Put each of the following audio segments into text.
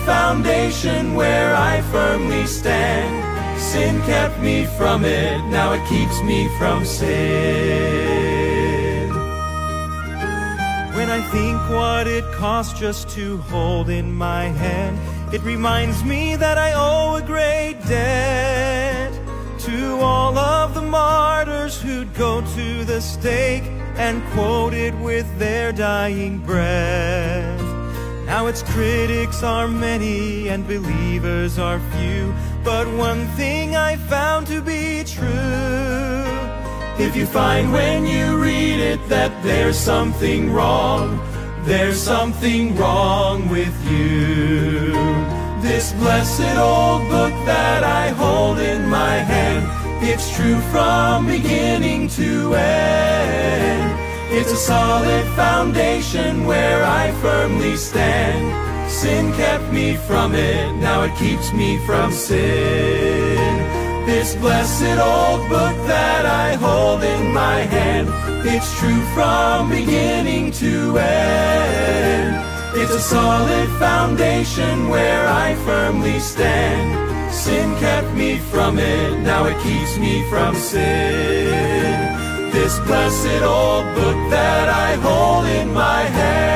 foundation where I firmly stand. Sin kept me from it, now it keeps me from sin. When I think what it costs just to hold in my hand, it reminds me that I owe a great debt to all of the martyrs who'd go to the stake and quote it with their dying breath. Now its critics are many and believers are few, but one thing I found to be true: if you find when you read it that there's something wrong, there's something wrong with you. This blessed old book that I hold in my hand, it's true from beginning to end. It's a solid foundation where I firmly stand. Sin kept me from it, now it keeps me from sin. This blessed old book that I hold in my hand, it's true from beginning to end. It's a solid foundation where I firmly stand. Sin kept me from it, now it keeps me from sin. This blessed old book that I hold in my hand.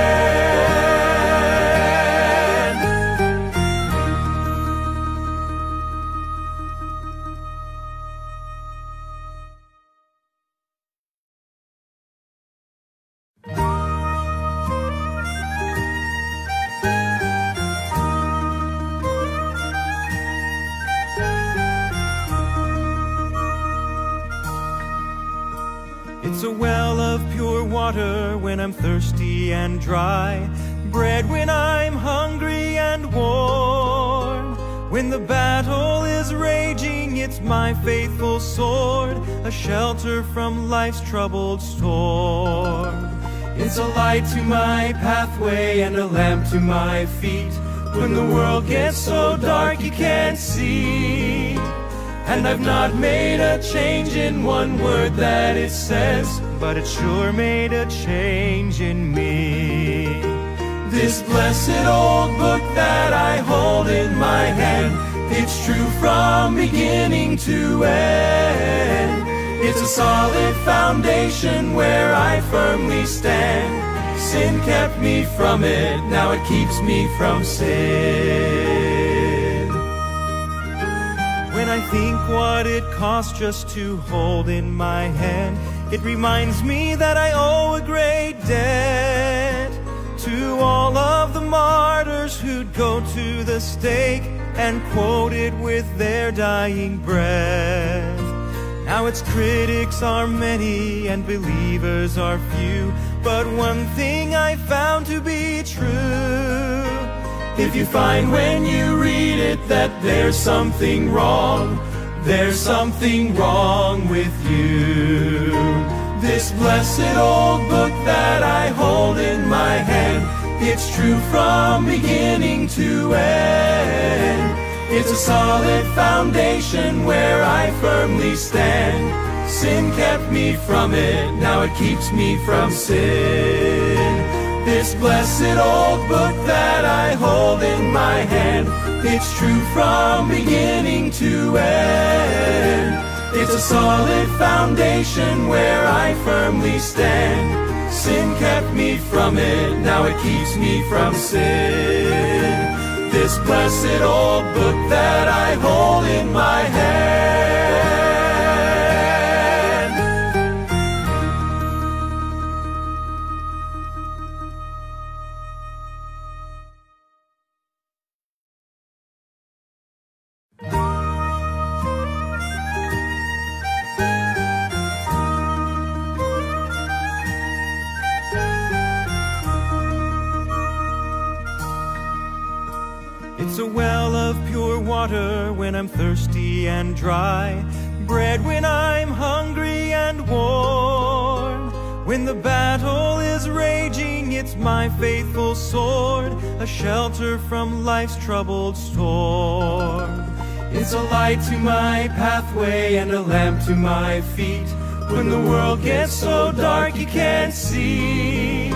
It's a well of pure water when I'm thirsty and dry, bread when I'm hungry and warm. When the battle is raging, it's my faithful sword, a shelter from life's troubled storm. It's a light to my pathway and a lamp to my feet when the world gets so dark you can't see. And I've not made a change in one word that it says, but it sure made a change in me. This blessed old book that I hold in my hand, it's true from beginning to end. It's a solid foundation where I firmly stand. Sin kept me from it, now it keeps me from sin. When I think what it costs just to hold in my hand, it reminds me that I owe a great debt to all of the martyrs who'd go to the stake and quote it with their dying breath. Now its critics are many and believers are few, but one thing I found to be true: if you find when you read it that there's something wrong, there's something wrong with you. This blessed old book that I hold in my hand, it's true from beginning to end. It's a solid foundation where I firmly stand. Sin kept me from it, now it keeps me from sin. This blessed old book that I hold in my hand, it's true from beginning to end. It's a solid foundation where I firmly stand. Sin kept me from it, now it keeps me from sin. This blessed old book that I hold in my hand. It's a well of pure water when I'm thirsty and dry, bread when I'm hungry and warm. When the battle is raging, it's my faithful sword, a shelter from life's troubled storm. It's a light to my pathway and a lamp to my feet when the world gets so dark you can't see.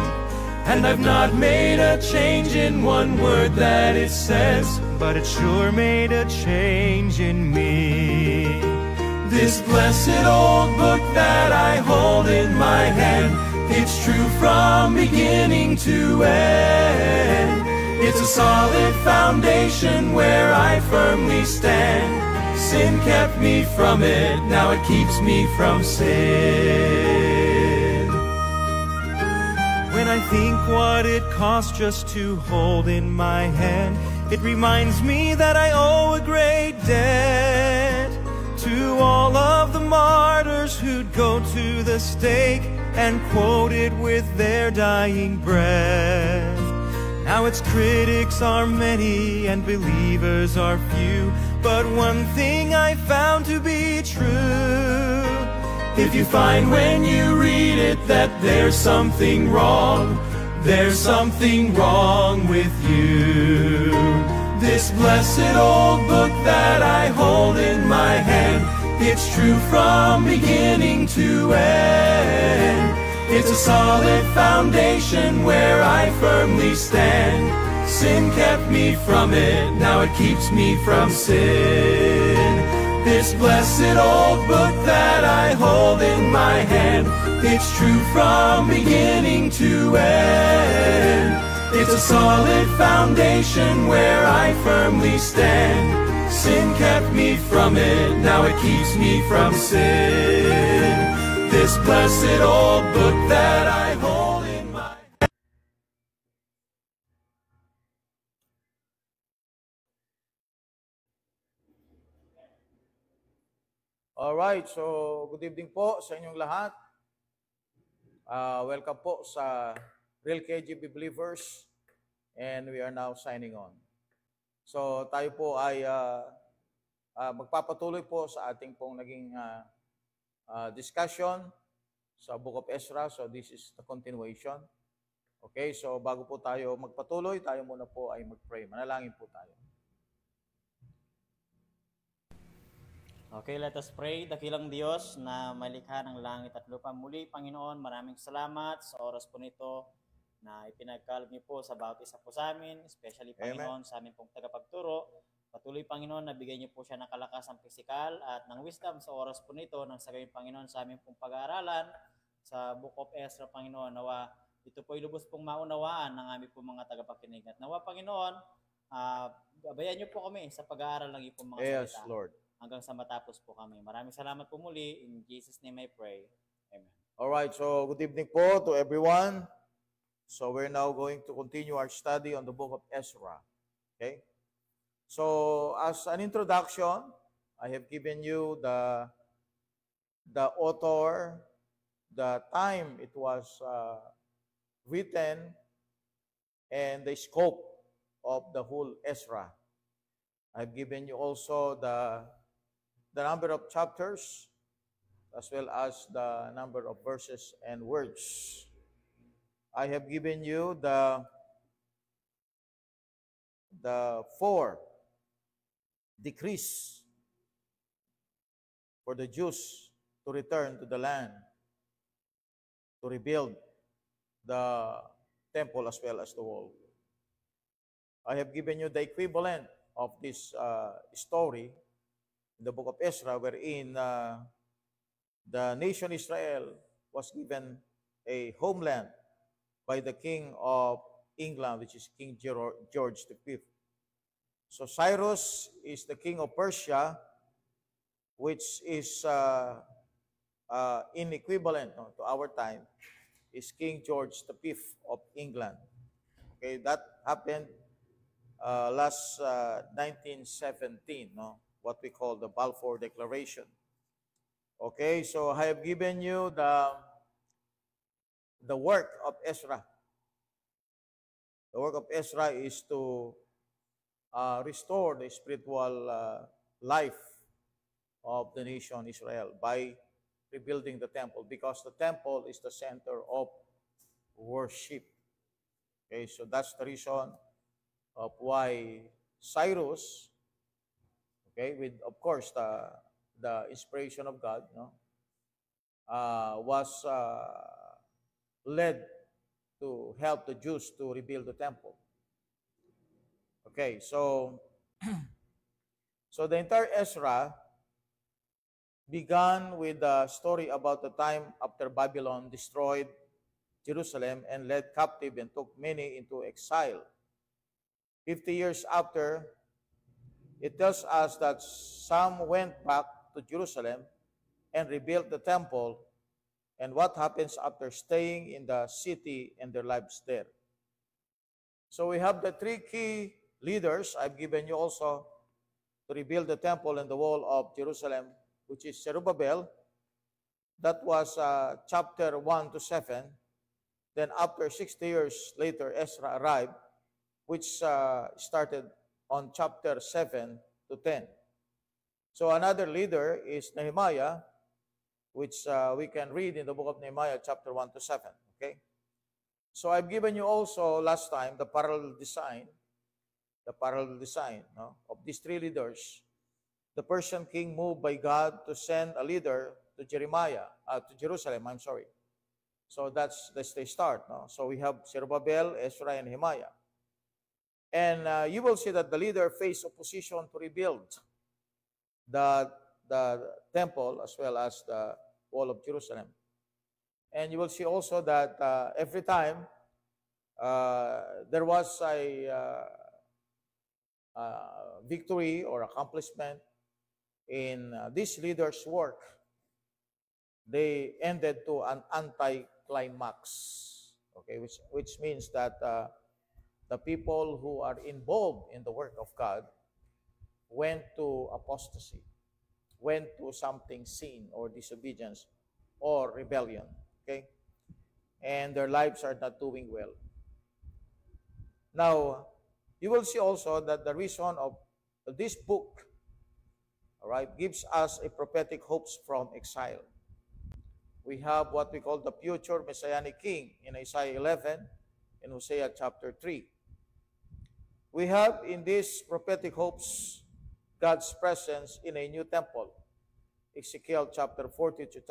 And I've not made a change in one word that it says, but it sure made a change in me. This blessed old book that I hold in my hand, it's true from beginning to end. It's a solid foundation where I firmly stand. Sin kept me from it, now it keeps me from sin. When I think what it cost just to hold in my hand, it reminds me that I owe a great debt to all of the martyrs who'd go to the stake and quote it with their dying breath. Now its critics are many and believers are few, but one thing I found to be true: if you find when you read it that there's something wrong, there's something wrong with you. This blessed old book that I hold in my hand, it's true from beginning to end. It's a solid foundation where I firmly stand. Sin kept me from it, now it keeps me from sin. This blessed old book that I hold in my hand, it's true from beginning to end. It's a solid foundation where I firmly stand. Sin kept me from it, now it keeps me from sin. This blessed old book that I hold in my hand. Alright, so good evening po sa inyong lahat. Welcome po sa Real KGB Believers, and we are now signing on. So tayo po ay magpapatuloy po sa ating pong naging discussion sa Book of Ezra. So this is the continuation. Okay, so bago po tayo magpatuloy, tayo muna po ay mag-pray. Manalangin po tayo. Okay, let us pray. Dakilang Diyos na malikha ng langit at lupa. Muli, Panginoon, maraming salamat sa oras po nito na ipinagkaloob niyo po sa bawat isa po sa amin, especially, Panginoon, sa amin pong tagapagturo. Patuloy, Panginoon, na bigyan niyo po siya ng kalakasang pisikal at ng wisdom sa oras po nito nang sa gayon, Panginoon, sa amin pong pag-aaralan sa Book of Ezra, Panginoon. Nawa ito po ay lubos pong maunawaan ng aming pong mga tagapakinig. At nawa, Panginoon, gabayan niyo po kami sa pag-aaral ng iyong mga salita. Yes, Lord. Hanggang sa matapos po kami. Maraming salamat po muli. In Jesus' name I pray. Amen. Alright, so good evening po to everyone. So we're now going to continue our study on the Book of Ezra. Okay? So as an introduction, I have given you the author, the time it was written, and the scope of the whole Ezra. I've given you also the number of chapters, as well as the number of verses and words. I have given you the 4 decrees for the Jews to return to the land, to rebuild the temple as well as the wall. I have given you the equivalent of this story in the book of Ezra, wherein the nation Israel was given a homeland by the king of England, which is King George V. So Cyrus is the king of Persia, which is in equivalent to our time, is King George V of England. Okay, that happened last 1917, what we call the Balfour Declaration. Okay, so I have given you the work of Ezra. The work of Ezra is to restore the spiritual life of the nation Israel by rebuilding the temple, because the temple is the center of worship. Okay, so that's the reason of why Cyrus, okay, with of course the inspiration of God, was led to help the Jews to rebuild the temple. Okay, so so the entire Ezra began with the story about the time after Babylon destroyed Jerusalem and led captive and took many into exile. 50 years after, it tells us that some went back to Jerusalem and rebuilt the temple, and what happens after staying in the city and their lives there. So we have the three key leaders I've given you also to rebuild the temple and the wall of Jerusalem, which is Zerubbabel. That was chapter 1 to 7. Then after 60 years later, Ezra arrived, which started on chapter 7 to 10. So another leader is Nehemiah, which we can read in the book of Nehemiah, chapter 1 to 7. Okay? So I've given you also last time the parallel design no, of these three leaders. The Persian king moved by God to send a leader to Jerusalem. So that's the start. No? So we have Zerubbabel, Ezra, and Nehemiah. And you will see that the leader faced opposition to rebuild the temple as well as the wall of Jerusalem. And you will see also that every time there was a victory or accomplishment in this leader's work, they ended to an anti-climax, okay, which means that the people who are involved in the work of God went to apostasy, went to something sin or disobedience or rebellion, okay? And their lives are not doing well. Now, you will see also that the reason of this book, all right, gives us a prophetic hopes from exile. We have what we call the future Messianic King in Isaiah 11 and Hosea chapter 3. We have in these prophetic hopes God's presence in a new temple, Ezekiel chapter 40 to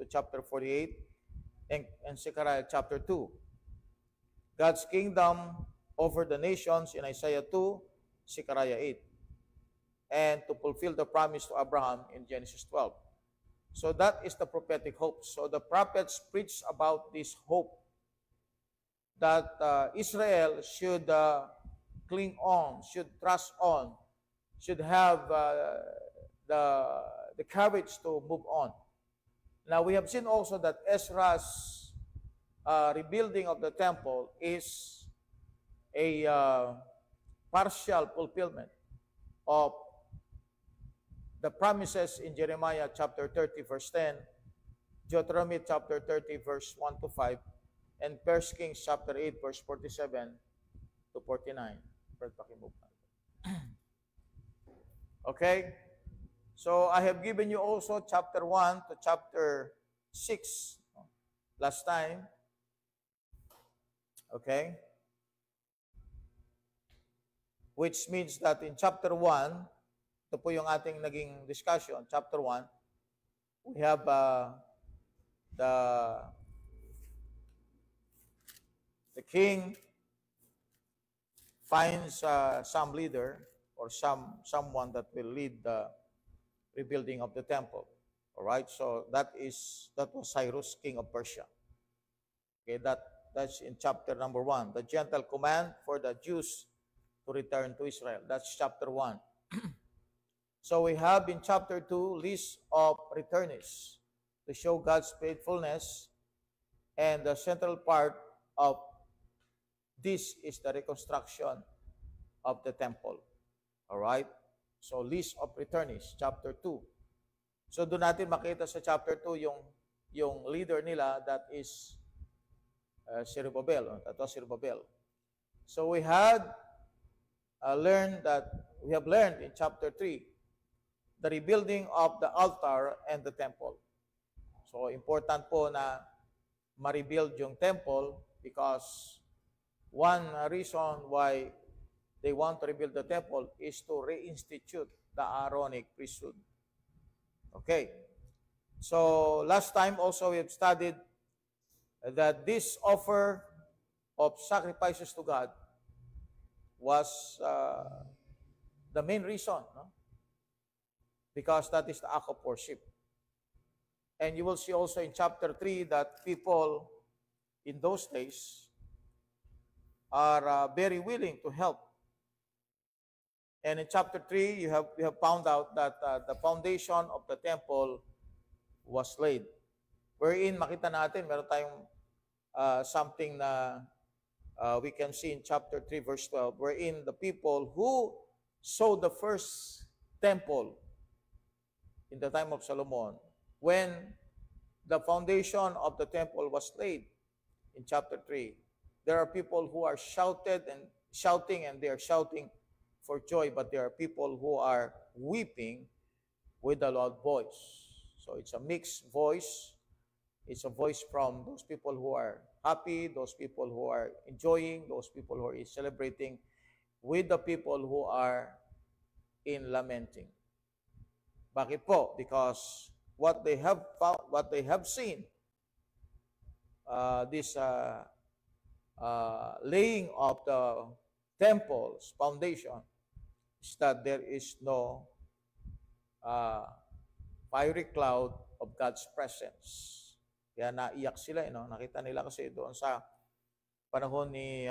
chapter 48, and Zechariah chapter 2. God's kingdom over the nations in Isaiah 2, Zechariah 8, and to fulfill the promise to Abraham in Genesis 12. So that is the prophetic hope. So the prophets preach about this hope that Israel should cling on, should trust on, should have the courage to move on. Now, we have seen also that Ezra's rebuilding of the temple is a partial fulfillment of the promises in Jeremiah chapter 30, verse 10, Deuteronomy chapter 30, verse 1 to 5, and 1 Kings chapter 8, verse 47 to 49. Okay? So I have given you also chapter 1 to chapter 6 last time. Okay? Which means that in chapter 1, ito po yung ating naging discussion, chapter 1, we have the king finds some leader or someone that will lead the rebuilding of the temple. All right, so that was Cyrus, king of Persia. Okay, that's in chapter number 1. The gentle command for the Jews to return to Israel. That's chapter 1. So we have in chapter 2 list of returnees to show God's faithfulness, and the central part of this is the reconstruction of the temple. All right? So list of returnees, chapter 2. So doon natin makita sa chapter 2 yung leader nila, that is Zerubbabel. That was Zerubbabel. So we have learned in chapter 3 the rebuilding of the altar and the temple. So important po na ma-rebuild yung temple, because one reason why they want to rebuild the temple is to reinstitute the Aaronic priesthood. Okay. So last time also we have studied that this offer of sacrifices to God was the main reason, no? Because that is the act of worship. And you will see also in chapter 3 that people in those days are very willing to help. And in chapter 3, we have found out that the foundation of the temple was laid. Wherein makita natin, meron tayong something na we can see in chapter 3 verse 12, wherein the people who saw the first temple in the time of Solomon, when the foundation of the temple was laid in chapter 3, there are people who are shouting and they are shouting for joy, but there are people who are weeping with a loud voice. So it's a mixed voice. It's a voice from those people who are happy, those people who are enjoying, those people who are celebrating, with the people who are in lamenting. Bakit po? Because what they have found, what they have seen, this laying of the temple's foundation, is that there is no fiery cloud of God's presence. Kaya naiyak sila, no? Nakita nila kasi doon sa panahon ni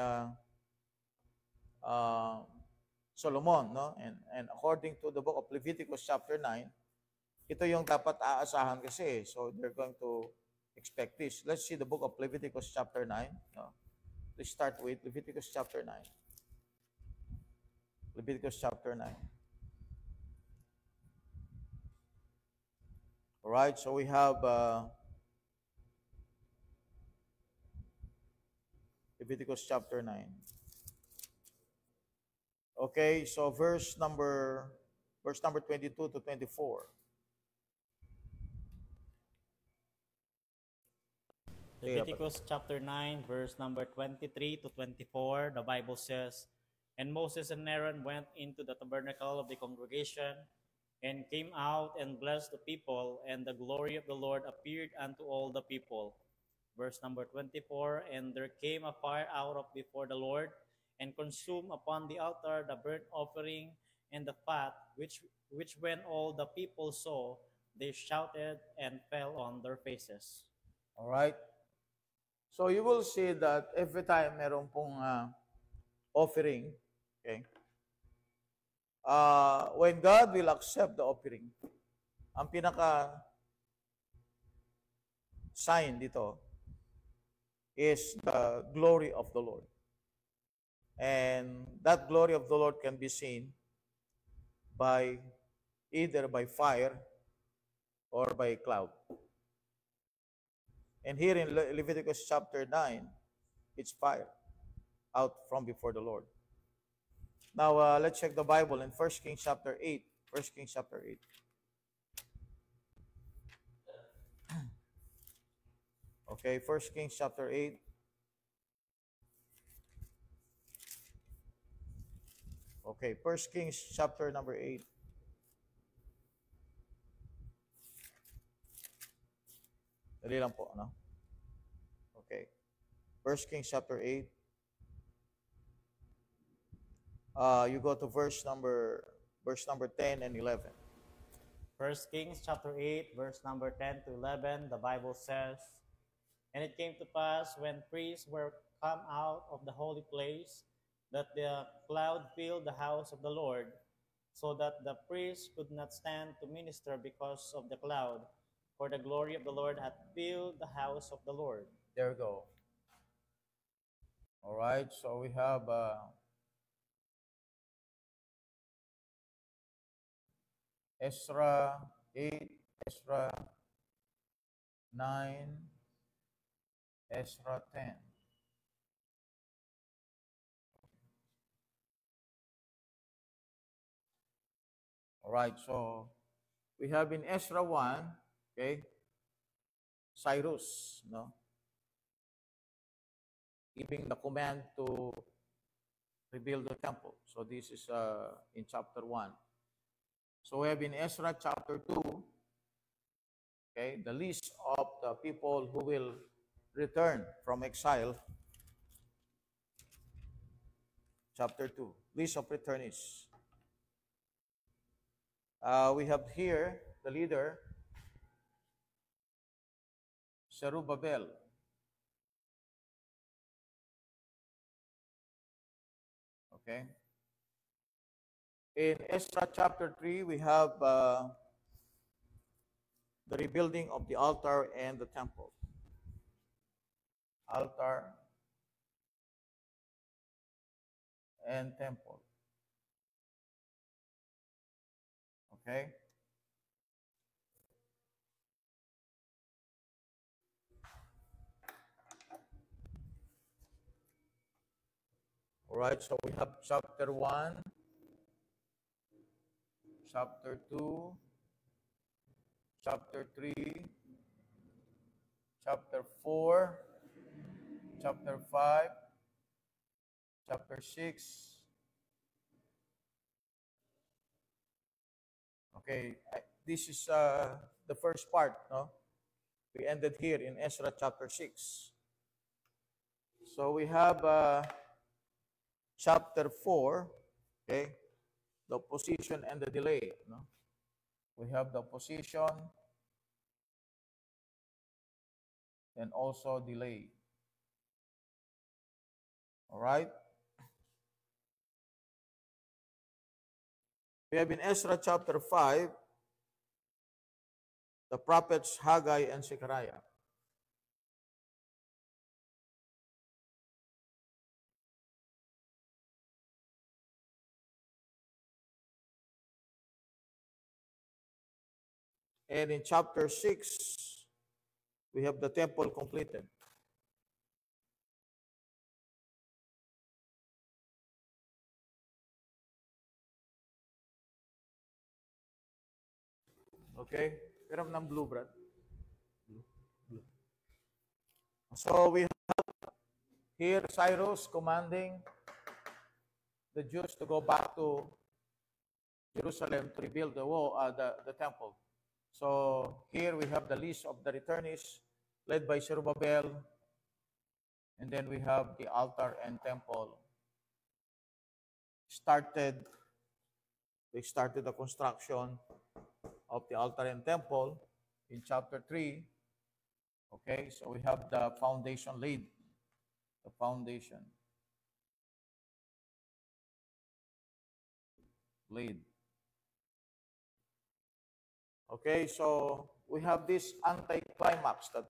Solomon, no? And according to the book of Leviticus chapter 9, ito yung dapat aasahan kasi. So they're going to expect this. Let's see the book of Leviticus chapter 9. No? Let's start with Leviticus chapter 9. Leviticus chapter 9. All right, so we have Leviticus chapter 9. Okay, so verse number 22 to 24. Leviticus chapter 9, verse number 23 to 24, the Bible says, "And Moses and Aaron went into the tabernacle of the congregation, and came out and blessed the people, and the glory of the Lord appeared unto all the people." Verse number 24, "And there came a fire out of before the Lord, and consumed upon the altar the burnt offering and the fat, which when all the people saw, they shouted and fell on their faces." All right. So you will see that every time meron pong offering, okay, when God will accept the offering, ang pinaka sign dito is the glory of the Lord. And that glory of the Lord can be seen by either by fire or by cloud. And here in Leviticus chapter 9, it's fire out from before the Lord. Now, let's check the Bible in 1 Kings chapter 8. 1 Kings chapter 8. Okay, 1 Kings chapter 8. Okay, 1 Kings chapter number 8. Dali lang po, no? Okay. 1 Kings chapter 8. You go to verse number 10 and 11. 1 Kings chapter 8, verse number 10 to 11, the Bible says, "And it came to pass, when priests were come out of the holy place, that the cloud filled the house of the Lord, so that the priests could not stand to minister because of the cloud, for the glory of the Lord hath filled the house of the Lord." There we go. All right, so we have Ezra 8, Ezra 9, Ezra 10. All right, so we have in Ezra 1, okay, Cyrus, no, giving the command to rebuild the temple. So this is in chapter 1. So we have in Ezra chapter 2, okay, the list of the people who will return from exile chapter 2, list of returnees. We have here the leader, Zerubbabel. Okay. In Ezra chapter 3, we have the rebuilding of the altar and the temple. Altar and temple. Okay. All right, so we have chapter 1, chapter 2, chapter 3, chapter 4, chapter 5, chapter 6. Okay, this is the first part, no? We ended here in Ezra chapter 6. So we have chapter 4, okay, the opposition and the delay, no? We have the opposition and also delay. All right? We have in Ezra chapter 5, the prophets Haggai and Zechariah. And in chapter 6, we have the temple completed. Okay? Pero ng blue, Brad. Blue. So we have here Cyrus commanding the Jews to go back to Jerusalem to rebuild the wall, the temple. So here we have the list of the returnees led by Zerubbabel, and then we have the altar and temple started. They started the construction of the altar and temple in chapter 3. Okay, so we have the foundation laid. The foundation laid. Okay, so we have this anti-climax that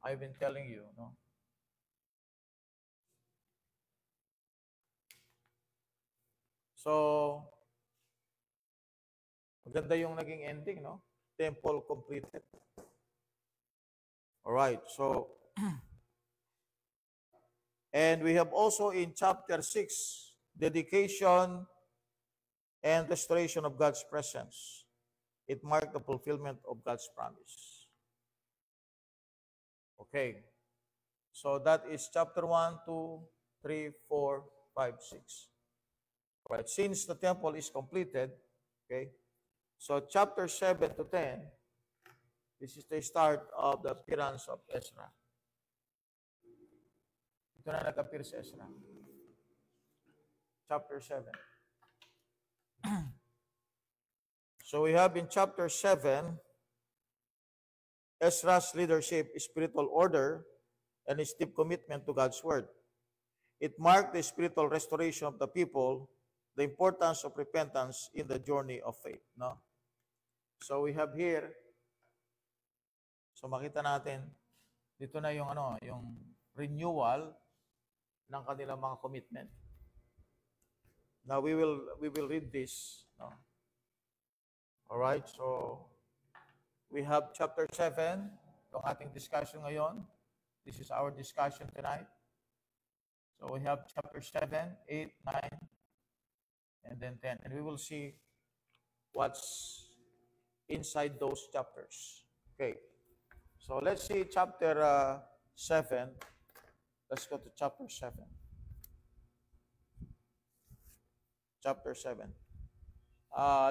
I've been telling you, no? So, maganda yung naging ending, no? Temple completed. All right, so, and we have also in chapter 6, dedication and restoration of God's presence. It marked the fulfillment of God's promise. Okay, so that is chapter 1, 2, 3, 4, 5, 6. All right, since the temple is completed, okay, so chapter 7 to 10, this is the start of the appearance of Ezra. Ito na nag-appear si Ezra. Chapter 7. So we have in chapter 7, Ezra's leadership, spiritual order, and his deep commitment to God's word. It marked the spiritual restoration of the people, the importance of repentance in the journey of faith. No? So we have here, so makita natin, dito na yung yung renewal ng kanilang mga commitment. Now we will read this. No? All right, so we have chapter 7, itong ating discussion ngayon. This is our discussion tonight. So we have chapter 7, 8, 9, and then 10. And we will see what's inside those chapters. Okay, so let's see chapter 7. Let's go to chapter 7. Chapter 7.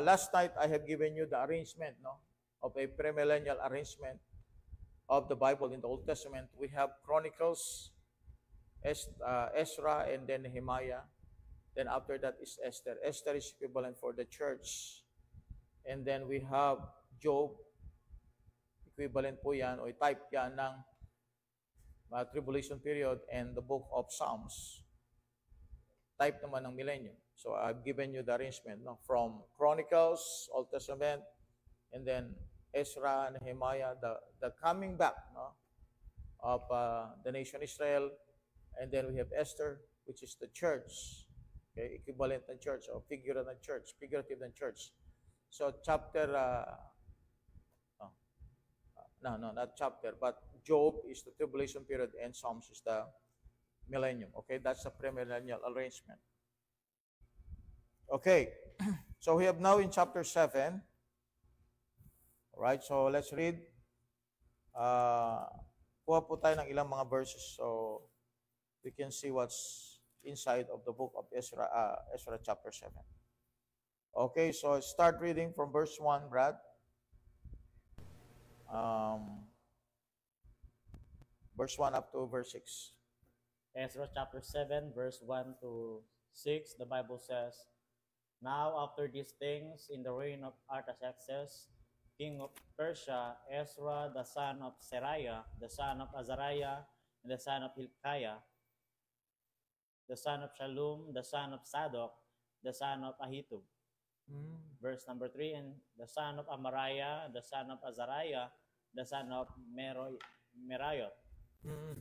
Last night, I have given you the arrangement, no, of a premillennial arrangement of the Bible in the Old Testament. We have Chronicles, Ezra, and then Nehemiah. Then after that is Esther. Esther is equivalent for the church. And then we have Job. Equivalent po yan, o type yan ng tribulation period, and the book of Psalms. Type naman ng millennium. So I've given you the arrangement, no? From Chronicles, Old Testament, and then Ezra, Nehemiah, the coming back, no? Of the nation Israel. And then we have Esther, which is the church. Okay, equivalent ng church, or figurative ng church. So chapter, not chapter, but Job is the tribulation period and Psalms is the millennium. Okay, that's the premillennial arrangement. Okay, so we have now in chapter 7. All right, so let's read. Kuha po tayo ng ilang mga verses so we can see what's inside of the book of Ezra, Ezra chapter 7. Okay, so start reading from verse 1, Brad. Verse 1 up to verse 6. Ezra chapter 7, verse 1 to 6, the Bible says, Now after these things, in the reign of Artaxerxes, king of Persia, Ezra, the son of Seraiah, the son of Azariah, and the son of Hilkiah, the son of Shallum, the son of Zadok, the son of Ahitub. Verse number 3, and the son of Amariah, the son of Azariah, the son of Merayot.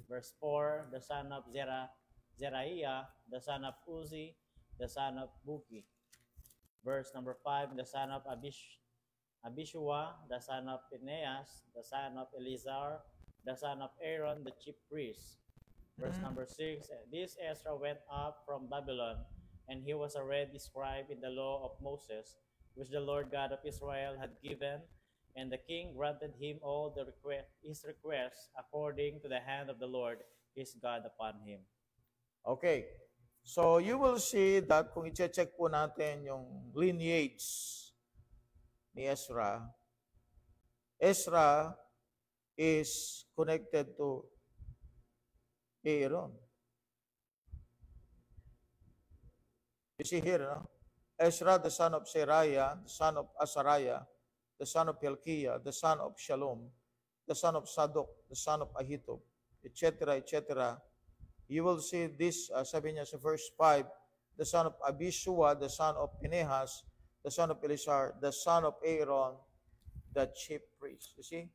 Verse 4, the son of Zeraiah, the son of Uzi, the son of Buki. Verse number 5, the son of Abishua, the son of Phinehas, the son of Eleazar, the son of Aaron, the chief priest. Verse number 6, this Ezra went up from Babylon, and he was already scribe in the law of Moses, which the Lord God of Israel had given, and the king granted him all his requests according to the hand of the Lord his God upon him. Okay. So you will see that kung i-check po natin yung lineage ni Ezra, Ezra is connected to Aaron. You see here, no? Ezra, the son of Seraiah, the son of Azariah, the son of Hilkiah, the son of Shallum, the son of Zadok, the son of Ahitub, etc., etc. You will see this, sabi niya sa verse 5, the son of Abishua, the son of Phinehas, the son of Eleazar, the son of Aaron, the chief priest. You see?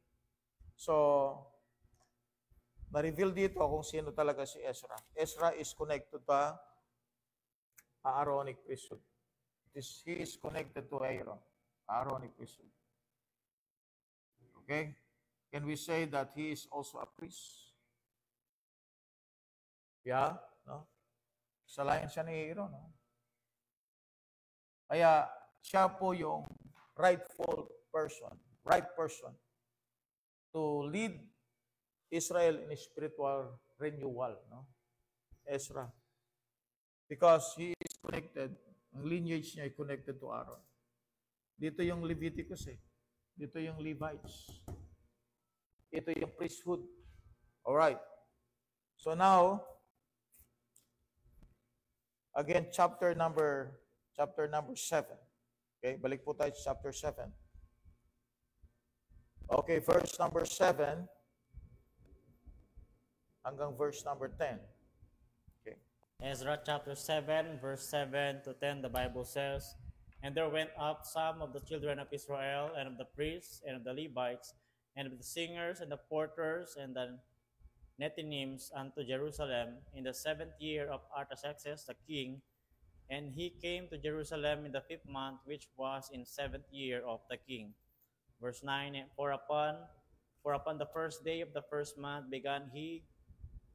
So, na-reveal dito kung sino talaga si Ezra. Ezra is connected to Aaronic priesthood. He is connected to Aaron, Aaronic priesthood. Okay? Can we say that he is also a priest? Yeah, no? Kasalayan siya ni Aaron, no? Kaya siya po yung right person to lead Israel in spiritual renewal, no? Ezra. Because he is connected, ang lineage niya ay connected to Aaron. Dito yung Leviticus Dito yung Levites. Ito yung priesthood. Alright. So now, again, chapter number 7. Okay, balik po tayo sa chapter 7. Okay, verse number 7 hanggang verse number 10. Okay. Ezra chapter 7, verse 7 to 10, the Bible says, And there went up some of the children of Israel, and of the priests, and of the Levites, and of the singers, and the porters, and the Nethinims unto Jerusalem in the 7th year of Artaxerxes the king, and he came to Jerusalem in the 5th month, which was in 7th year of the king. Verse 9, For upon the first day of the 1st month began he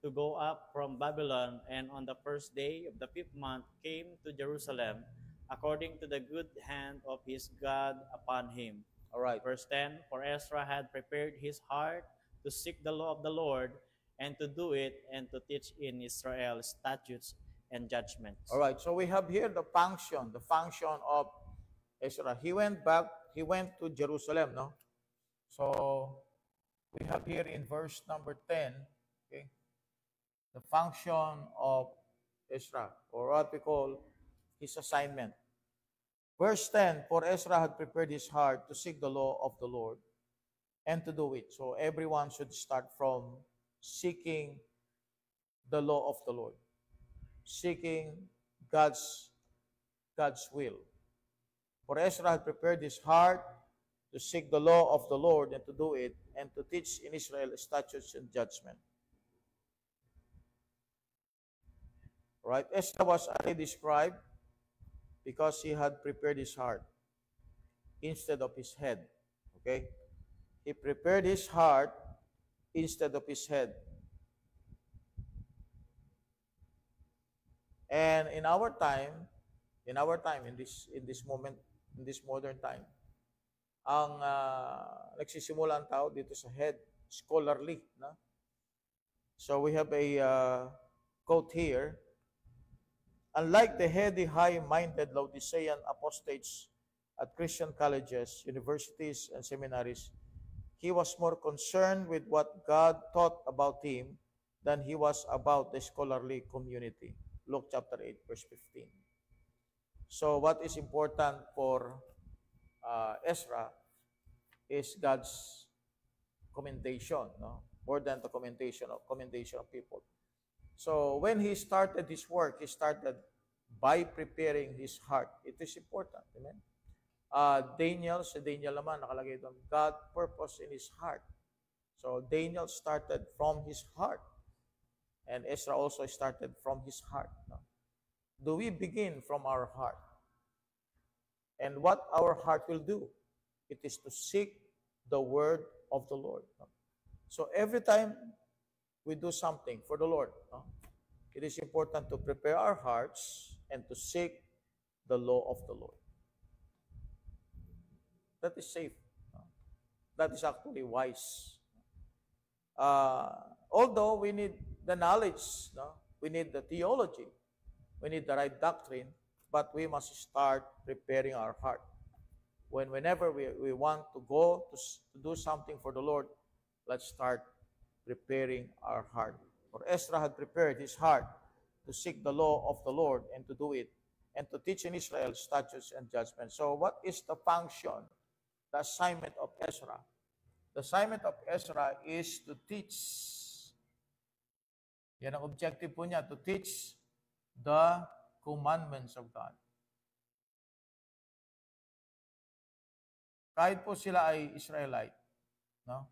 to go up from Babylon, and on the first day of the 5th month came to Jerusalem, according to the good hand of his God upon him. All right. Verse 10, For Ezra had prepared his heart to seek the law of the Lord, and to do it, and to teach in Israel statutes and judgments. All right, so we have here the function of Ezra. He went to Jerusalem, no? So we have here in verse number 10, okay? the function of Ezra, or what we call his assignment. Verse 10, for Ezra had prepared his heart to seek the law of the Lord and to do it. So everyone should start from seeking the law of the Lord, seeking God's will. For Ezra had prepared his heart to seek the law of the Lord and to do it, and to teach in Israel statutes and judgment. Right? Ezra was already described because he had prepared his heart instead of his head. Okay? He prepared his heart instead of his head. And in our time, in this moment, in this modern time, ang nagsisimula ang tao dito sa head, scholarly. No? So we have a quote here. Unlike the heady, high-minded Laodicean apostates at Christian colleges, universities, and seminaries, he was more concerned with what God thought about him than he was about the scholarly community. Luke chapter 8, verse 15. So what is important for Ezra is God's commendation, no? More than the commendation of people. So when he started his work, he started by preparing his heart. It is important. Amen? Daniel naman, nakalagay doon, God purpose in his heart. So Daniel started from his heart. And Ezra also started from his heart. No? Do we begin from our heart? And what our heart will do? It is to seek the word of the Lord. No? So every time we do something for the Lord, no? It is important to prepare our hearts and to seek the law of the Lord. That is safe. No? That is actually wise. Although we need the knowledge, no? We need the theology, we need the right doctrine, but we must start preparing our heart. Whenever we want to go to do something for the Lord, let's start preparing our heart. For Ezra had prepared his heart to seek the law of the Lord and to do it, and to teach in Israel statutes and judgments. So what is the function, the assignment of Ezra? The assignment of Ezra is to teach. Yan ang objective po niya, to teach the commandments of God. Kahit po sila ay Israelite, no?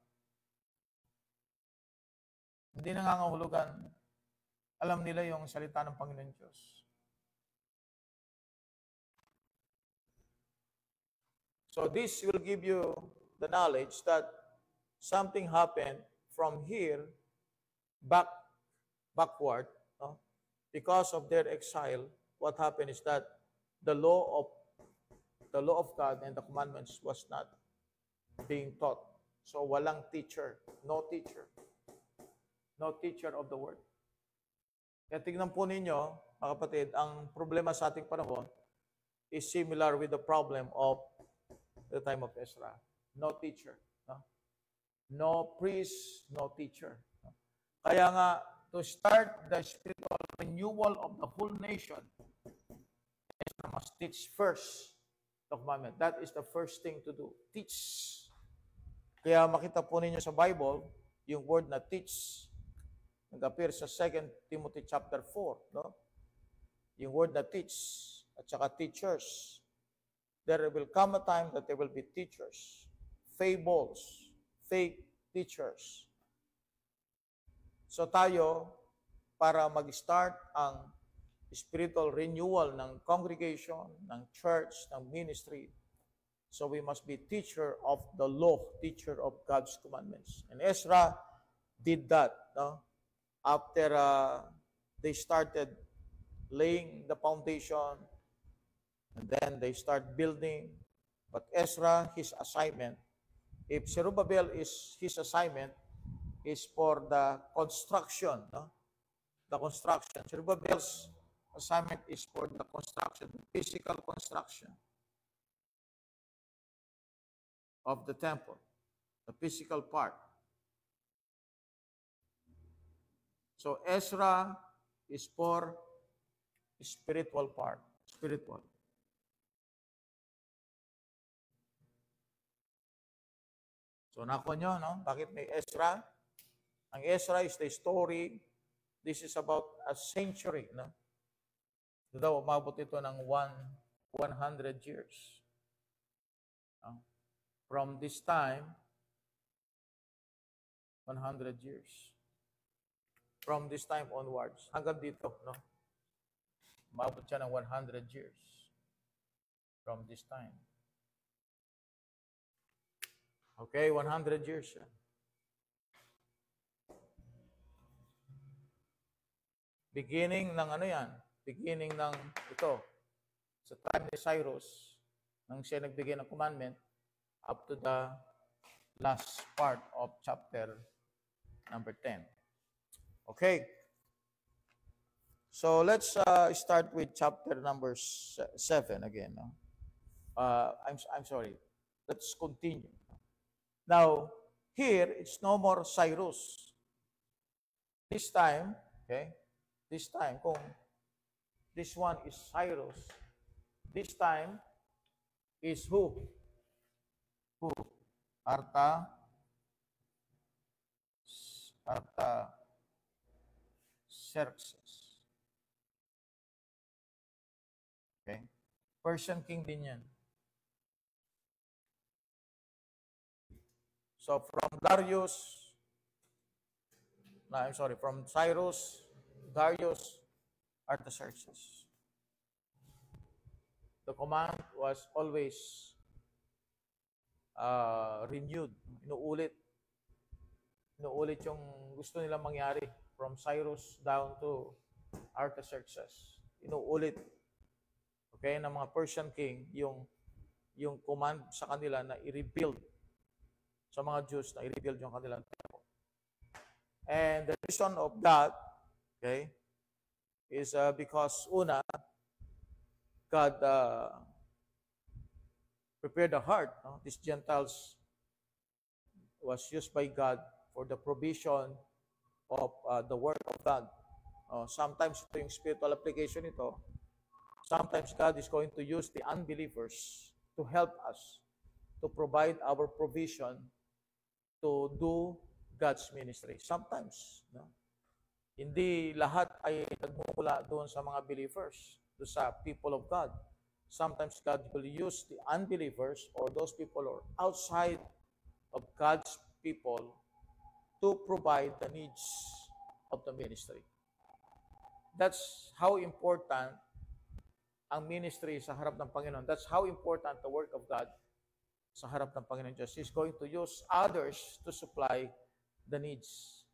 Hindi nangangahulugan, alam nila yung salita ng Panginoon Diyos. So this will give you the knowledge that something happened from here backward, no? Because of their exile. What happened is that the law of God and the commandments was not being taught. So walang teacher, no teacher of the word. Kaya tignan po ninyo, mga kapatid, ang problema sa ating panahon is similar with the problem of the time of Ezra. No teacher. No, no priest, no teacher. No? Kaya nga, to start the spiritual renewal of the whole nation, Ezra must teach first the commandment. That is the first thing to do. Teach. Kaya makita po ninyo sa Bible, yung word na teach, nag-appear sa 2 Timothy chapter 4, no? Yung word na teach, at saka teachers. There will come a time that there will be teachers, fables, fake teachers. So tayo, para mag-start ang spiritual renewal ng congregation, ng church, ng ministry, so we must be teacher of the law, teacher of God's commandments. And Ezra did that, no? After they started laying the foundation, and then they start building. But Ezra, his assignment, if Zerubbabel is his assignment, is for the construction, no? The construction. Zerubbabel's assignment is for the construction, physical construction of the temple, the physical part. So Ezra is for spiritual part. Spiritual. So nakuha nyo, no? Bakit may Ezra? Ang Ezra is the story. This is about a century, no? So daw, umabot ito ng 100 years. No? From this time, 100 years. From this time onwards, hanggang dito, no? Umabot siya ng 100 years. From this time. Okay, 100 years yan. Beginning ng ano yan? Beginning ng ito. Sa time ni Cyrus, nang siya nagbigay ng commandment, up to the last part of chapter number 10. Okay. So let's start with chapter number 7 again. No? I'm sorry. Let's continue. Now, here, it's no more Cyrus. This time, okay, this time, kung this one is Cyrus, this time is who? Who? Artaxerxes. Okay? Persian king din yan. So from Cyrus, Darius, Artaxerxes. The command was always renewed. Inuulit yung gusto nilang mangyari from Cyrus down to Artaxerxes. Inuulit. Okay, ng mga Persian king, yung command sa kanila na i-rebuild sa mga Jews na i-rebuild yung kanilang temple. And the reason of that, okay, is because una, God prepared the heart. No? These Gentiles was used by God for the provision of the Word of God. Sometimes ito yung spiritual application ito. Sometimes God is going to use the unbelievers to help us to provide our provision to do God's ministry. Sometimes, no? Hindi lahat ay nagmumula doon sa mga believers, doon sa people of God. Sometimes God will use the unbelievers or those people who are outside of God's people to provide the needs of the ministry. That's how important ang ministry sa harap ng Panginoon. That's how important the work of God sa harap ng Panginoon Diyos. He's going to use others to supply the needs.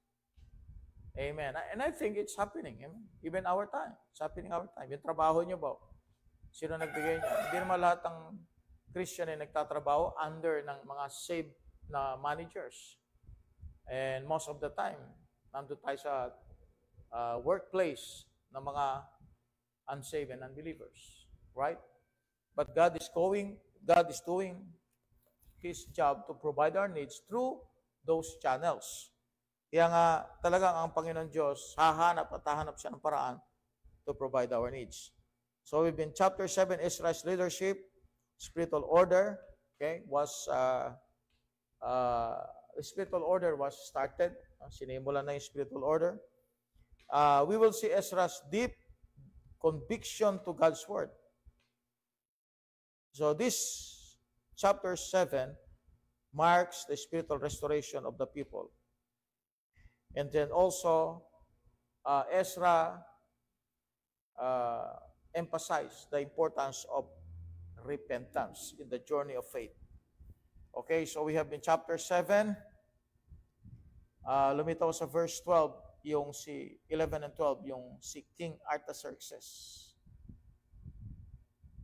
Amen. And I think it's happening. Amen? Even our time. It's happening our time. Yung trabaho nyo ba? Sino nagbigay niya? Hindi naman lahat ng Christian ay nagtatrabaho under ng mga saved na managers. And most of the time, nandun tayo sa workplace ng mga unsaved and unbelievers. Right? But God is doing His job to provide our needs through those channels. Kaya nga talagang ang Panginoon Diyos hahanap siya ng paraan to provide our needs. So we've been chapter 7, Ezra's leadership, spiritual order, okay, spiritual order was started. Sinimulan na yung spiritual order. We will see Ezra's deep conviction to God's word. So this chapter 7 marks the spiritual restoration of the people. And then also, Ezra emphasized the importance of repentance in the journey of faith. Okay, so we have in chapter 7, lumitaw sa verse 12, yung si 11 and 12, yung si King Artaxerxes.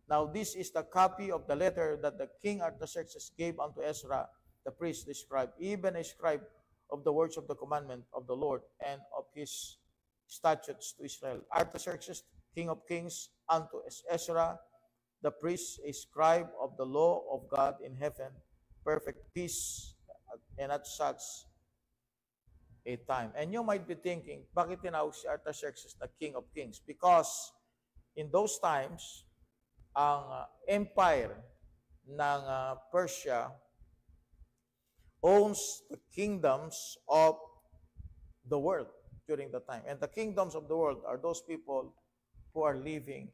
Now, this is the copy of the letter that the King Artaxerxes gave unto Ezra, the priest, the scribe, even a scribe of the words of the commandment of the Lord and of his statutes to Israel. Artaxerxes, King of kings, unto Ezra, the priest, a scribe of the law of God in heaven, perfect peace, and at such a time. And you might be thinking, bakit tinawag si Artaxerxes na King of Kings? Because in those times, ang empire ng Persia owns the kingdoms of the world during the time. And the kingdoms of the world are those people who are living,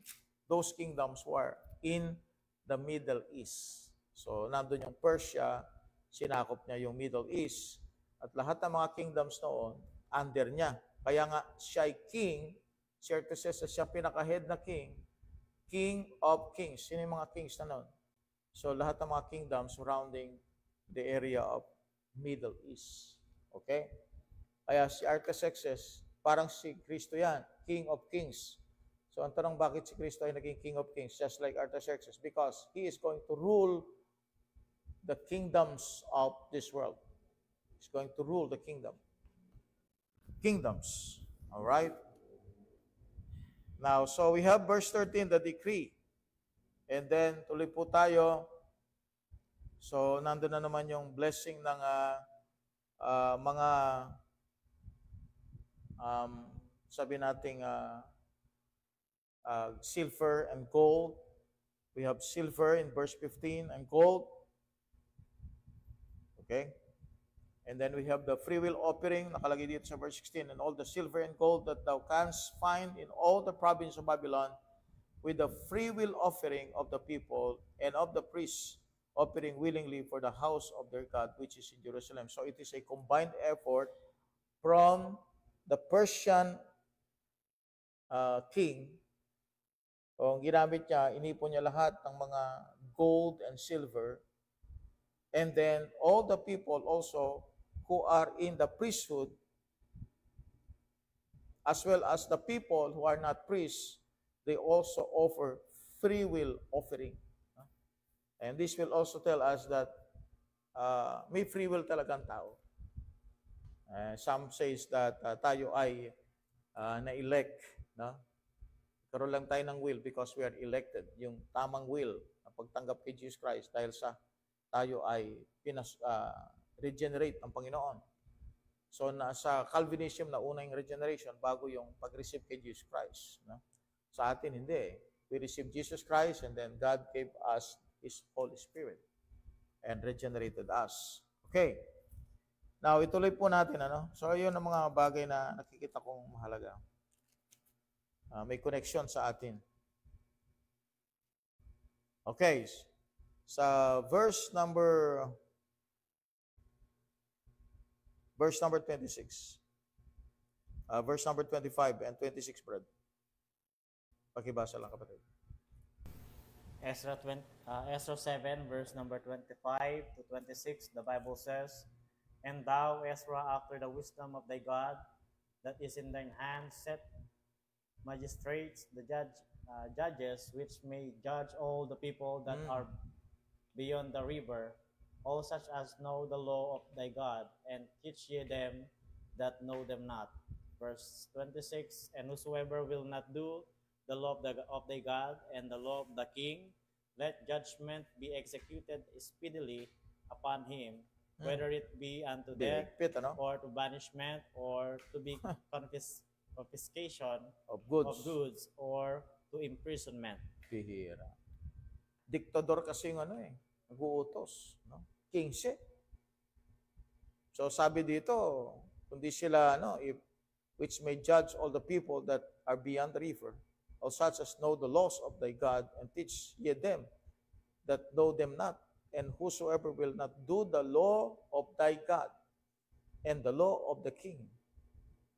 those kingdoms who are in the Middle East. So, nandun yung Persia, sinakop niya yung Middle East, at lahat ng mga kingdoms noon, under niya. Kaya nga, siya ay king, si Artaxerxes, siya pinaka-head na king of kings. Sino yung mga kings na noon? So, lahat ng mga kingdoms surrounding the area of Middle East. Okay? Kaya si Artaxerxes, parang si Kristo yan, King of Kings. So, ang tanong, bakit si Kristo ay naging King of Kings, just like Artaxerxes? Because he is going to rule the kingdoms of this world. He's going to rule the kingdoms. All right? Now, so we have verse 13, the decree. And then, tuloy po tayo. So, nandun na naman yung blessing ng mga sabi nating silver and gold. We have silver in verse 15 and gold. Okay? And then we have the free will offering, nakalagay dito sa verse 16, and all the silver and gold that thou canst find in all the province of Babylon, with the free will offering of the people and of the priests offering willingly for the house of their God, which is in Jerusalem. So it is a combined effort from the Persian king. So, ginamit niya, inipon niya lahat ng mga gold and silver. And then, all the people also who are in the priesthood, as well as the people who are not priests, they also offer free will offering. And this will also tell us that may free will talagang tao. Some says that tayo ay na-elect. No? Karoon lang tayo ng will because we are elected. Yung tamang will na pagtanggap kay Jesus Christ dahil sa tayo ay regenerate ng Panginoon. So, sa Calvinism na unang regeneration bago yung pag-receive kay Jesus Christ. No? Sa atin, hindi. We received Jesus Christ and then God gave us His Holy Spirit and regenerated us. Okay. Now, ituloy po natin. So, yun ang mga bagay na nakikita kong mahalaga. May connection sa atin. Okay. Sa verse number 26. Verse number 25 and 26, Brad. Pakibasa lang, kapatid. Ezra 7, verse number 25 to 26, the Bible says, And thou, Ezra, after the wisdom of thy God, that is in thine hand, set magistrates, the judges, which may judge all the people that are beyond the river, all such as know the law of thy God, and teach ye them that know them not. Verse 26, And whosoever will not do the law of thy God and the law of the king, let judgment be executed speedily upon him, whether it be unto death, or to banishment, or to be confiscation of goods, or to imprisonment. Bihira. Diktador kasi yung nag-uutos. No? Kings eh. So sabi dito, kundi sila, which may judge all the people that are beyond the river, all such as know the laws of thy God, and teach ye them that know them not. And whosoever will not do the law of thy God and the law of the king,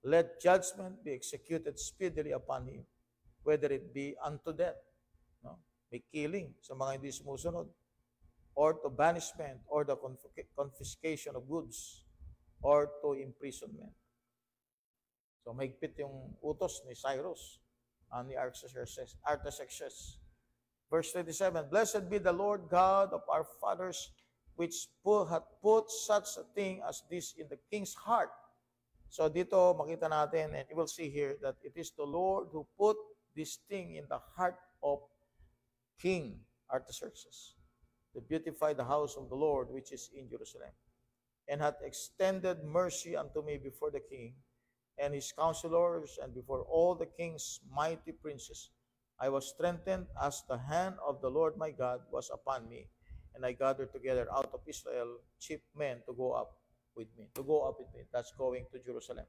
let judgment be executed speedily upon him, whether it be unto death, may killing sa mga hindi sumusunod, or to banishment, or the confiscation of goods, or to imprisonment. So mahigpit yung utos ni Cyrus, ni Artaxerxes. Verse 27, Blessed be the Lord God of our fathers, which hath put such a thing as this in the king's heart. So dito makita natin, and you will see here, that it is the Lord who put this thing in the heart of King Artaxerxes, to beautify the house of the Lord which is in Jerusalem. and hath extended mercy unto me before the king and his counselors, and before all the king's mighty princes. I was strengthened as the hand of the Lord my God was upon me, and I gathered together out of Israel chief men to go up with me. To go up with me. That's going to Jerusalem.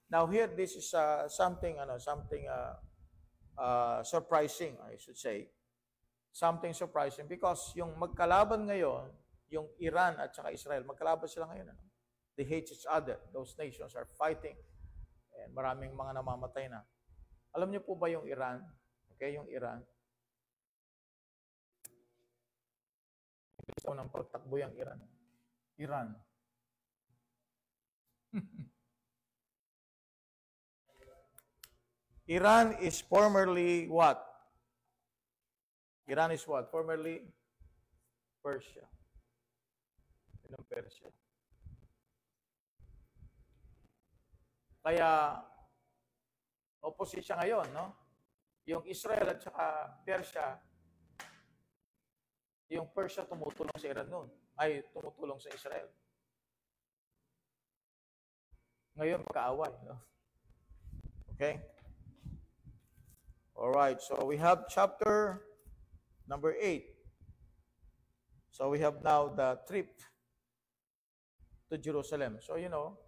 Now here, this is something surprising, I should say. Something surprising because yung magkalaban ngayon, yung Iran at saka Israel, magkalaban sila ngayon. Ano? They hate each other. Those nations are fighting. And maraming mga namamatay na. Alam niyo po ba yung Iran? Okay, yung Iran. Gusto ng pagtakbo yung Iran. Iran. Iran is formerly what? Iran is what? Formerly Persia. Yung Persia. Kaya, opposite siya ngayon, no? Yung Israel at saka Persia, yung Persia tumutulong sa Iran noon, ay tumutulong sa Israel. Ngayon, magkaaway, no? Okay? Alright, so we have chapter number 8. So we have now the trip to Jerusalem. So, you know,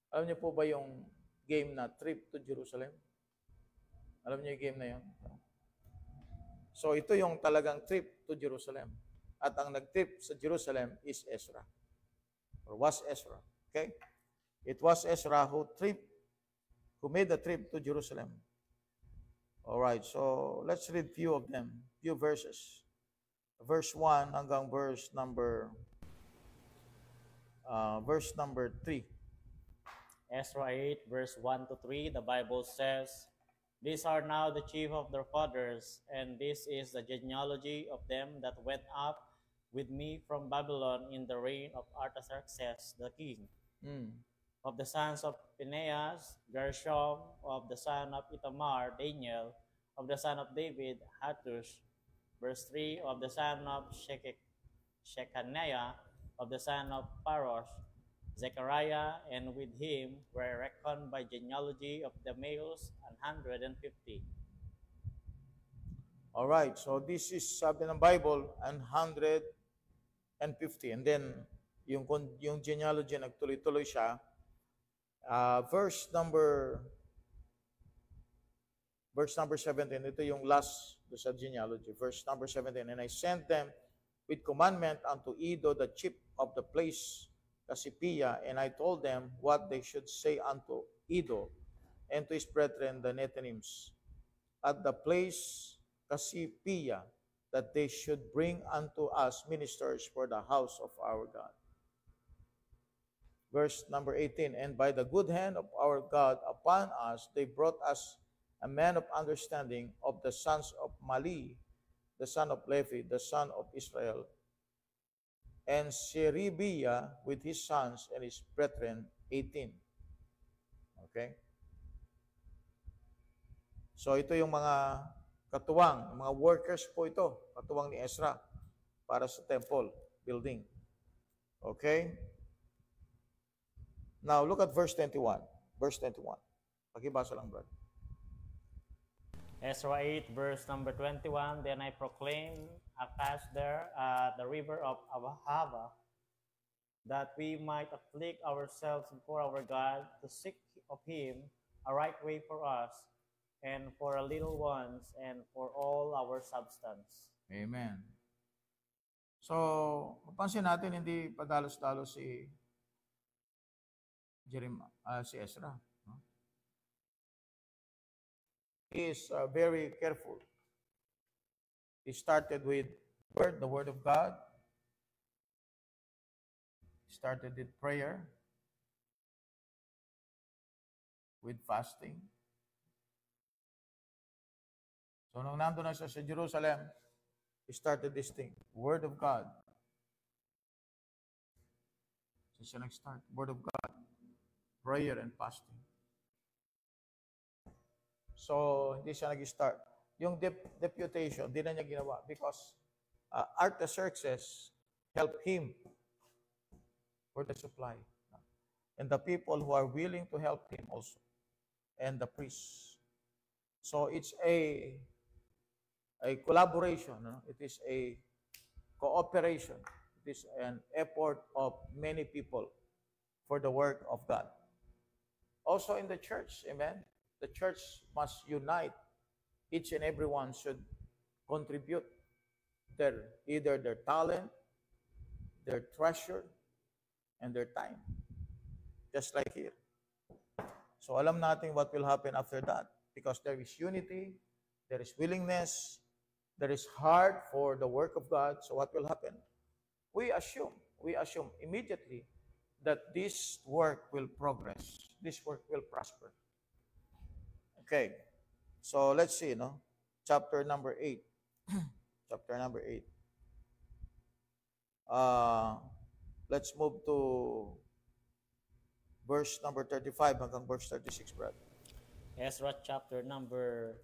alam niyo po ba yung game na trip to Jerusalem? Alam niyo yung game na yun? So, ito yung talagang trip to Jerusalem. At ang nag-trip sa Jerusalem is Ezra. Or was Ezra. Okay? It was Ezra who made the trip to Jerusalem. Alright, so let's read few of them, few verses. Verse 1 hanggang verse number 3. Ezra 8, verse 1 to 3, the Bible says, "These are now the chief of their fathers, and this is the genealogy of them that went up with me from Babylon in the reign of Artaxerxes the king. Of the sons of Phinehas, Gershom; of the son of Ithamar, Daniel; of the son of David, Hattush." Verse 3, "Of the son of Shechaniah; of the son of Parosh, Zechariah; and with him were reckoned by genealogy of the males 150. All right, so this is, sabi ng Bible, 150. And then, yung genealogy, nagtuloy-tuloy siya. Verse number 17, ito yung last sa genealogy. Verse number 17, "And I sent them with commandment unto Iddo, the chief of the place Cassiopea, and I told them what they should say unto Iddo, and to his brethren the Nethinims, at the place Cassiopea, that they should bring unto us ministers for the house of our God." Verse number 18, "And by the good hand of our God upon us, they brought us a man of understanding of the sons of Mali, the son of Levi, the son of Israel, and Sherebiah with his sons and his brethren, 18. Okay? So ito yung mga katuwang, mga workers po ito, katuwang ni Ezra para sa temple building. Okay? Now, look at verse 21. Verse 21. Pakibasa lang, brother. Ezra 8, verse number 21, "Then I proclaimed a fast there at the river of Ahava, that we might afflict ourselves before our God, to seek of him a right way for us, and for our little ones, and for all our substance." Amen. So, mapansin natin, hindi padalos-dalos si Ezra. No? He is very careful. He started with the word of God. He started with prayer, with fasting. So, nung nandun na siya sa Jerusalem, he started this thing, Word of God. So, siya nag-start, Word of God, prayer and fasting. So, hindi siya nag-start. Yung deputation, hindi na niya ginawa because Artaxerxes helped him for the supply. And the people who are willing to help him also. And the priests. So it's a collaboration. No? It is a cooperation. It is an effort of many people for the work of God. Also in the church, amen? The church must unite. Each and everyone should contribute either their talent, their treasure, and their time. Just like here. So alam natin what will happen after that. Because there is unity, there is willingness, there is heart for the work of God. So what will happen? We assume immediately that this work will progress. This work will prosper. Okay. So let's see, no? Chapter number 8. Chapter number 8. Let's move to verse number 35 hanggang verse 36, brother. Ezra chapter number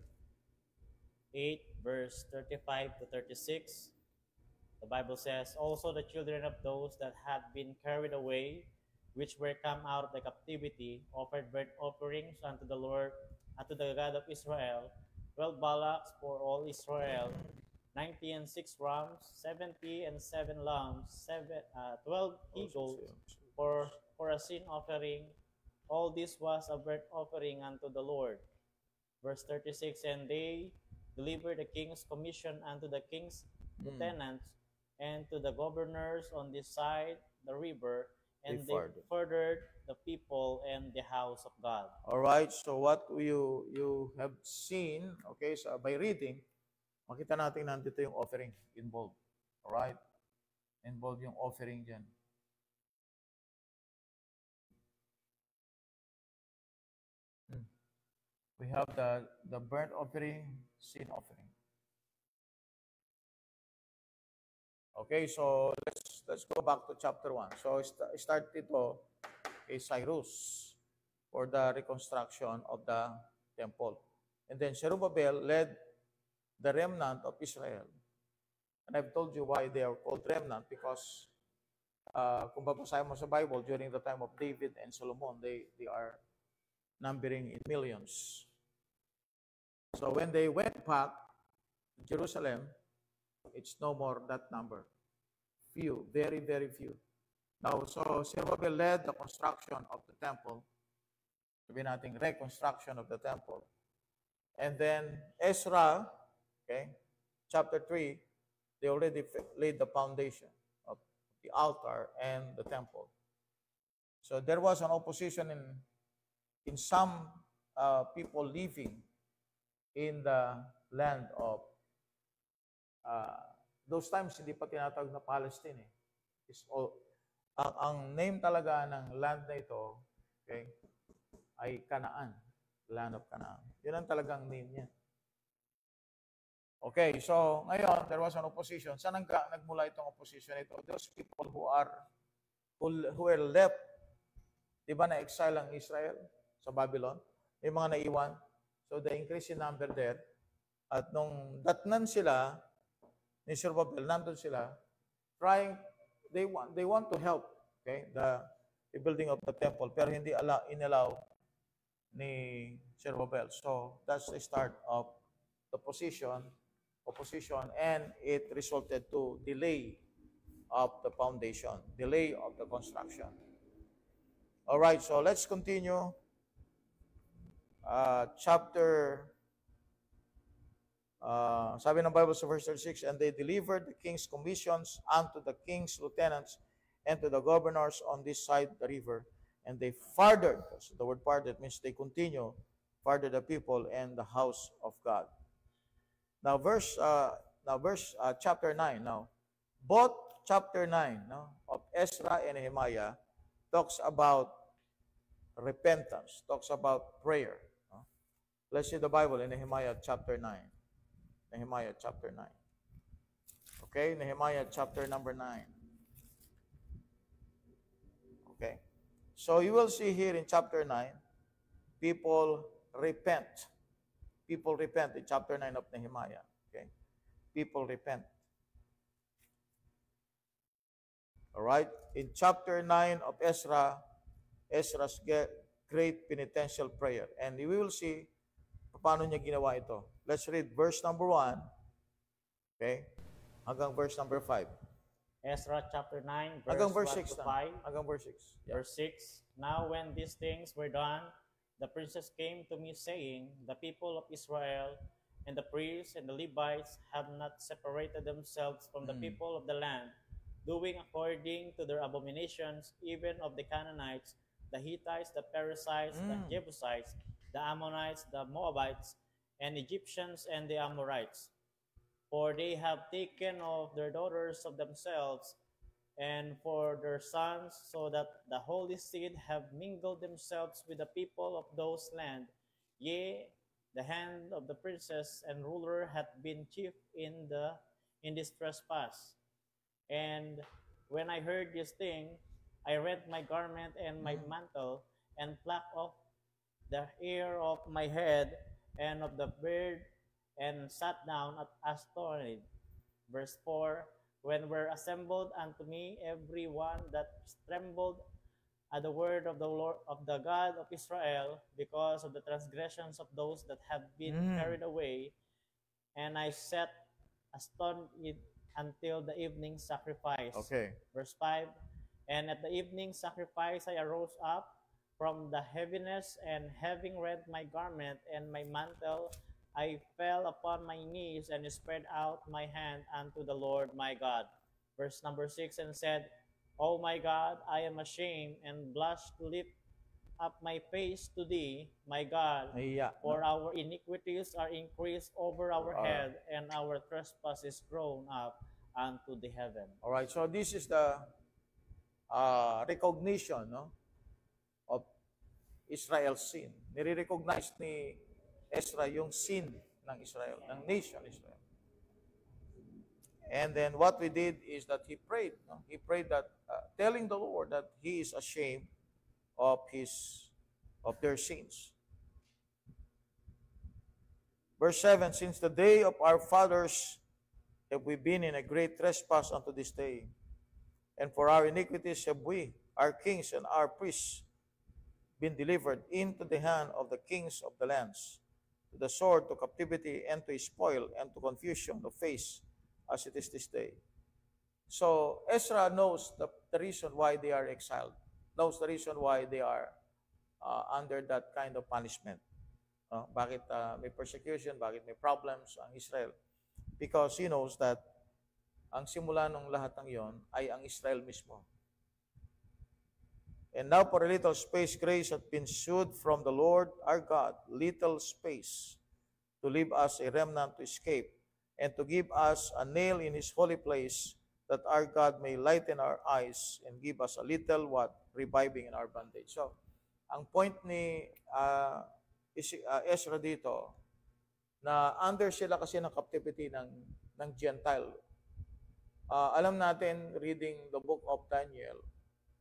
8, verse 35 to 36. The Bible says, "Also the children of those that had been carried away, which were come out of the captivity, offered burnt offerings unto the Lord, unto the God of Israel, 12 bullocks for all Israel, 90 and 6 rams, 70 and 7 lambs, 12 eagles for a sin offering. All this was a burnt offering unto the Lord." Verse 36, "And they delivered the king's commission unto the king's lieutenants and to the governors on this side the river, and they furthered the people and the house of God." All right, so what you have seen, okay, so by reading, makita natin nandito yung offering involved. All right? Involved yung offering dyan. We have the burnt offering, sin offering. Okay, so let's go back to chapter 1. So start ito kay Cyrus for the reconstruction of the temple. And then Zerubbabel led the remnant of Israel. And I've told you why they are called remnant, because kung babasahin mo sa Bible, during the time of David and Solomon, they are numbering in millions. So when they went back to Jerusalem, it's no more that number. Few, very, very few. Now, so Zerubbabel led the construction of the temple. Sabihin natin, reconstruction of the temple. And then Ezra, okay, chapter 3, they already laid the foundation of the altar and the temple. So there was an opposition in some people living in the land of those times hindi pa tinatawag na Palestine eh. It's all, ang name talaga ng land na ito, okay, ay Canaan, land of Canaan. Yun ang talagang name niya. Okay, so ngayon there was an opposition. Saan nagmula itong opposition ito? Those people who were left, di ba na-exile ang Israel sa Babylon? May mga naiwan. So the increase in number there. At nung datnan sila, ni Zerubbabel, nandun sila, they want to help, okay, the building of the temple, pero hindi inallow ni Zerubbabel. So that's the start of the opposition, and it resulted to delay of the foundation, delay of the construction. All right, so let's continue. Sabi ng Bible sa verse 36, "And they delivered the king's commissions unto the king's lieutenants and to the governors on this side the river, and they furthered," so the word furthered means they continue, further the people and the house of God. Now chapter 9 now. Both chapter 9 of Ezra and Nehemiah talks about repentance, talks about prayer. Let's see the Bible in Nehemiah chapter 9. Nehemiah chapter 9. Okay, Nehemiah chapter number 9. Okay. So you will see here in chapter 9, people repent. People repent in chapter 9 of Nehemiah. Okay. People repent. All right. in chapter 9 of Ezra, Ezra's great penitential prayer. And we will see paano niya ginawa ito. Let's read verse number 1, okay, hanggang verse number 5. Ezra chapter 9, Hanggang verse verse 6 1 to 5. Hanggang verse 6. Yeah. Verse 6, Now when these things were done, the princes came to me, saying, The people of Israel and the priests and the Levites have not separated themselves from the people of the land, doing according to their abominations, even of the Canaanites, the Hittites, the Perizzites, the Jebusites, the Ammonites, the Moabites, and Egyptians, and the Amorites. For they have taken of their daughters of themselves, and for their sons, so that the holy seed have mingled themselves with the people of those land. Yea, the hand of the princess and ruler hath been chief in this trespass. And when I heard this thing, I rent my garment and my mantle, and plucked off the hair of my head and of the beard, and sat down at Astoreth. Verse 4, When were assembled unto me every one that trembled at the word of the Lord, of the God of Israel, because of the transgressions of those that have been carried away, and I sat astonished until the evening sacrifice. Okay. Verse 5, And at the evening sacrifice I arose up from the heaviness, and having rent my garment and my mantle, I fell upon my knees and spread out my hand unto the Lord my God. Verse number 6, and said, O my God, I am ashamed and blush to lift up my face to thee, my God, for our iniquities are increased over our head, and our trespass is grown up unto the heaven. All right, so this is the recognition, no, of Israel's sin. Nire-recognize ni Ezra yung sin ng Israel, ng nation Israel. And then what we did is that he prayed. No? He prayed that, telling the Lord that he is ashamed of their sins. Verse 7, Since the day of our fathers have we been in a great trespass unto this day, and for our iniquities have we, our kings and our priests, been delivered into the hand of the kings of the lands, to the sword, to captivity, and to spoil, and to confusion of face, as it is this day. So Ezra knows the reason why they are exiled, knows the reason why they are under that kind of punishment. Bakit may persecution, bakit may problems ang Israel? Because he knows that ang simula ng lahat ng yon ay ang Israel mismo. And now for a little space, grace hath been shewed from the Lord our God, little space, to leave us a remnant to escape, and to give us a nail in his holy place, that our God may lighten our eyes, and give us a little reviving in our bondage. So, ang point ni Ezra dito, na under sila kasi ng captivity ng Gentile. Alam natin, reading the book of Daniel,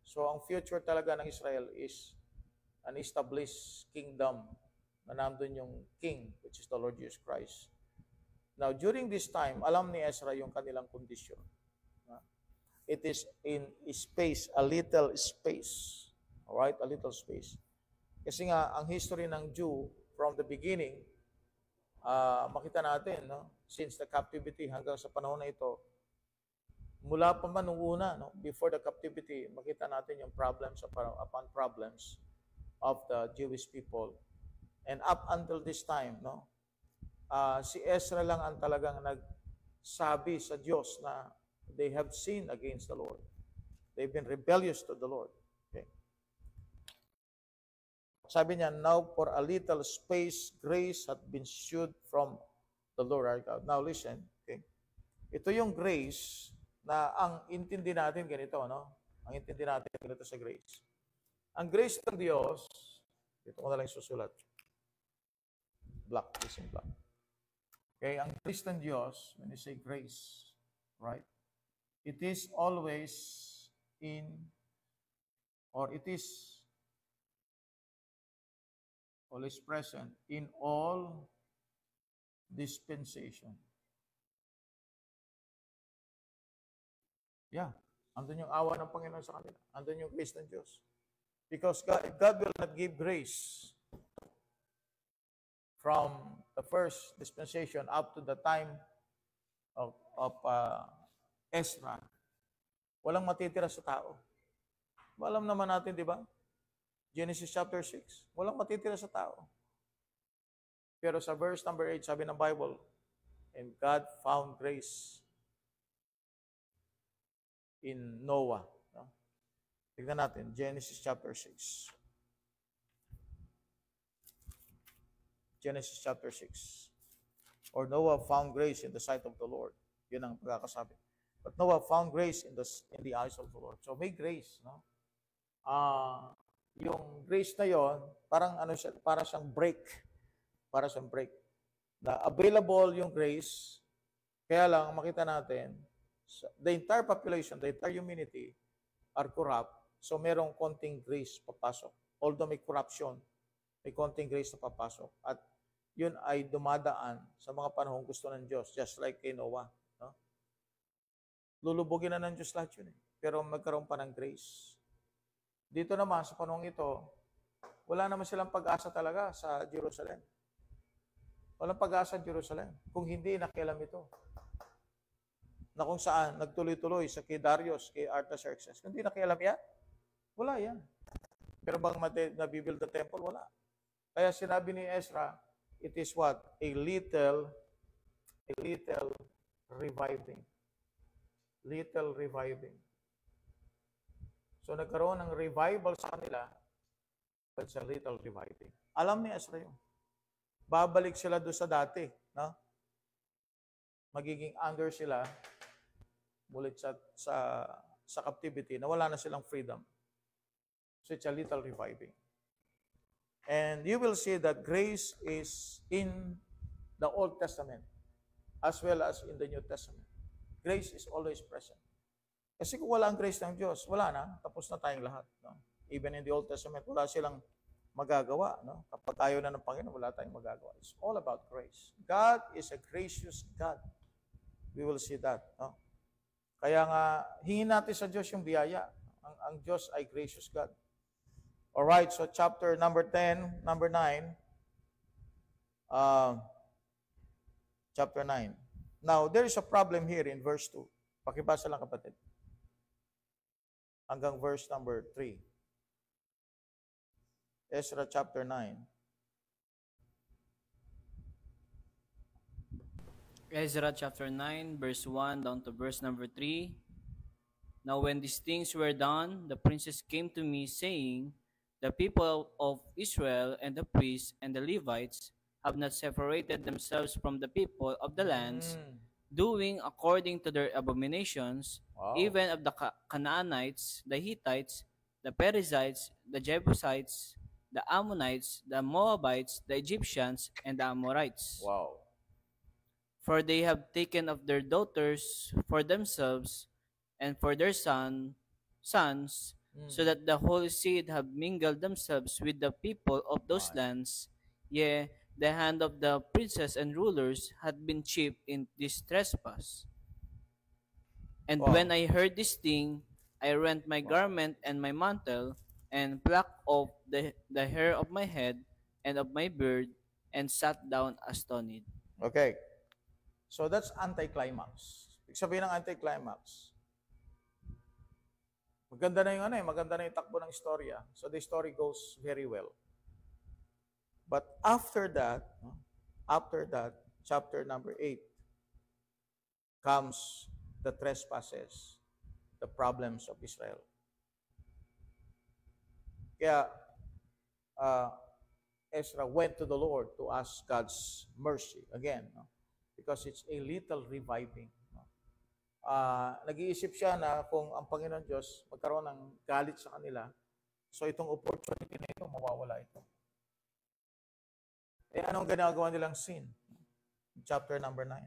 so ang future talaga ng Israel is an established kingdom na nandun yung king, which is the Lord Jesus Christ. Now, during this time, alam ni Ezra yung kanilang kondisyon. It is in space, a little space. Alright, a little space. Kasi nga, ang history ng Jew, from the beginning, makita natin, no? Since the captivity hanggang sa panahon na ito, mula pa man nung una, no? Before the captivity, makita natin yung problems upon problems of the Jewish people. And up until this time, no? Si Ezra lang ang talagang nagsabi sa Diyos na they have sinned against the Lord. They've been rebellious to the Lord. Okay. Sabi niya, now for a little space, grace hath been shewed from the Lord our God. Now listen, okay. Ito yung grace na ang intindi natin ganito, no? Ang intindi natin ganito sa grace. Ang grace ng Diyos, dito ko na lang susulat. Black, using black. Okay, ang grace ng Diyos, when you say grace, right? It is always in, or it is always present in all dispensation. Yeah, Andun yung awa ng Panginoon sa kanila. Andun yung grace ng Diyos. Because God will not give grace from the first dispensation up to the time of Ezra. Walang matitira sa tao. Alam naman natin, di ba? Genesis chapter 6. Walang matitira sa tao. Pero sa verse number 8, sabi ng Bible, and God found grace in Noah. No? Tignan natin, Genesis chapter 6. Genesis chapter 6. Or Noah found grace in the sight of the Lord. Yun ang pagkakasabi. But Noah found grace in the eyes of the Lord. So may grace, no? Yung grace na yon, parang ano siya, para siyang break. Para siyang break. Na available yung grace, kaya lang makita natin, the entire population, the entire humanity are corrupt. So merong konting grace papasok. Although may corruption, may konting grace na papasok. At yun ay dumadaan sa mga panahong gusto ng Diyos, just like kay Noah. No? Lulubugin na ng Diyos lahat yun. Pero magkaroon pa ng grace. Dito naman, sa panahong ito, wala naman silang pag-asa talaga sa Jerusalem. Walang pag-asa sa Jerusalem. Kung hindi, nakialam ito. Na kung saan, nagtuloy-tuloy sa kay Darius, kay Artaxerxes. Kung hindi nakialam yan, wala yan. Pero bang nabibuild the temple? Wala. Kaya sinabi ni Ezra, it is what? A little reviving. Little reviving. So nagkaroon ng revival sa kanila, but it's a little reviving. Alam ni Ezra yun. Babalik sila doon sa dati. No? Magiging under sila mulit sa captivity na wala na silang freedom. So it's a little reviving. And you will see that grace is in the Old Testament as well as in the New Testament. Grace is always present. Kasi kung wala ang grace ng Diyos, wala na. Tapos na tayong lahat. No? Even in the Old Testament, wala silang magagawa. No? Kapag ayaw na ng Panginoon, wala tayong magagawa. It's all about grace. God is a gracious God. We will see that. No? Kaya nga, hingin natin sa Diyos yung biyaya. Ang Diyos ay gracious God. Alright, so chapter number 10, number 9. Chapter 9. Now, there is a problem here in verse 2. Pakibasa lang kapatid. Hanggang verse number 3. Ezra chapter 9. Ezra chapter 9, verse 1 down to verse number 3. Now when these things were done, the princes came to me, saying, the people of Israel and the priests and the Levites have not separated themselves from the people of the lands, doing according to their abominations, even of the Canaanites, the Hittites, the Perizzites, the Jebusites, the Ammonites, the Moabites, the Egyptians, and the Amorites. Wow. For they have taken of their daughters for themselves and for their sons, so that the holy seed have mingled themselves with the people of those lands. Yea, the hand of the princes and rulers had been chipped in this trespass. And when I heard this thing, I rent my garment and my mantle, and plucked off the hair of my head and of my beard, and sat down astonished. Okay. So that's anticlimax. Ibig sabihin ng anticlimax, maganda na yung takbo ng istorya. So the story goes very well. But after that, chapter number 8, comes the trespasses, the problems of Israel. Kaya Ezra went to the Lord to ask God's mercy again, no? Because it's a little reviving. No? Nag-iisip siya na kung ang Panginoon Diyos magkaroon ng galit sa kanila, so itong opportunity na ito, mawawala ito. Eh, anong ginagawa nilang sin? Chapter number 9.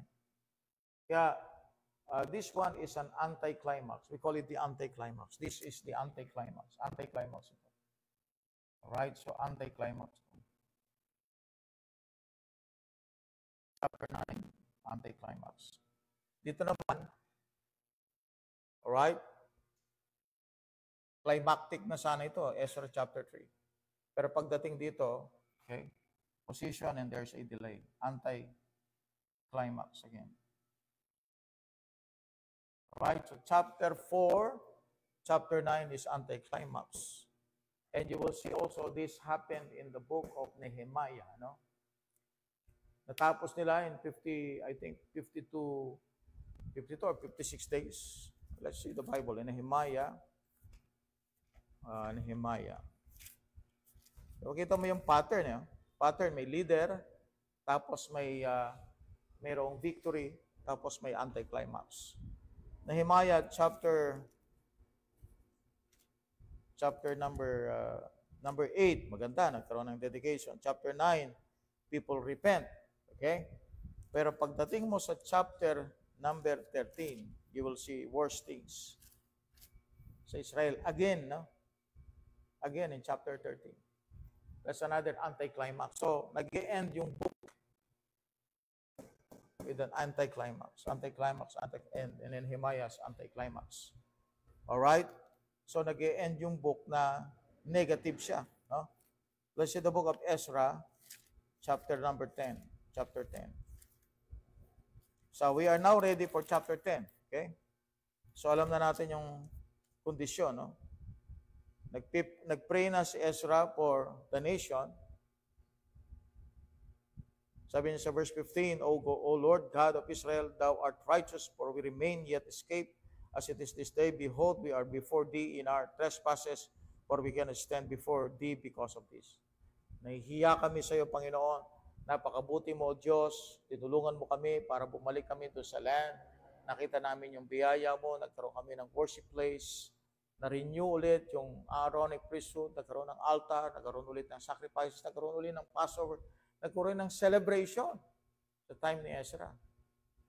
Kaya, this one is an anticlimax. We call it the anticlimax. This is the anticlimax. Anticlimax ito. Alright, so anticlimax. Chapter 9, anticlimax. Dito naman, alright, climactic na sana ito, Ezra chapter 3. Pero pagdating dito, okay, position and there's a delay. Anti-climax again. Right, so chapter 4, chapter 9 is anti-climax. And you will see also this happened in the book of Nehemiah, no? Natapos nila in 50, I think 52 or 56 days. Let's see the Bible in Nehemiah. Nehemiah. So, kita mo yung pattern, eh? Pattern, may leader, tapos mayroong victory, tapos may anti-climax. Nehemiah chapter number 8, maganda, nagkaroon ng dedication. Chapter 9, people repent. Okay? Pero pagdating mo sa chapter number 13, you will see worse things sa Israel. Again, no? Again in chapter 13. That's another anticlimax. So, nag-e-end yung book with an anticlimax. Anticlimax, anti-end. And then Nehemiah's anticlimax. Alright? So, nag-e-end yung book na negative siya. No? Let's see the book of Ezra, chapter number 10. Chapter 10. So, we are now ready for chapter 10. Okay? So, alam na natin yung kondisyon, no? Nag-pray na si Ezra for the nation. Sabi niya sa verse 15, O Lord God of Israel, Thou art righteous, for we remain yet escape as it is this day. Behold, we are before Thee in our trespasses, for we cannot stand before Thee because of this. Nahihiya kami sa iyo, Panginoon. Napakabuti mo, Diyos. Tinulungan mo kami para bumalik kami doon sa land. Nakita namin yung biyaya mo. Nagkaroon kami ng worship place. Na-renew ulit yung Aaronic priesthood, nagkaroon ng altar, nagkaroon ulit ng sacrifices, nagkaroon ulit ng Passover, nagkaroon ng celebration sa time ni Ezra.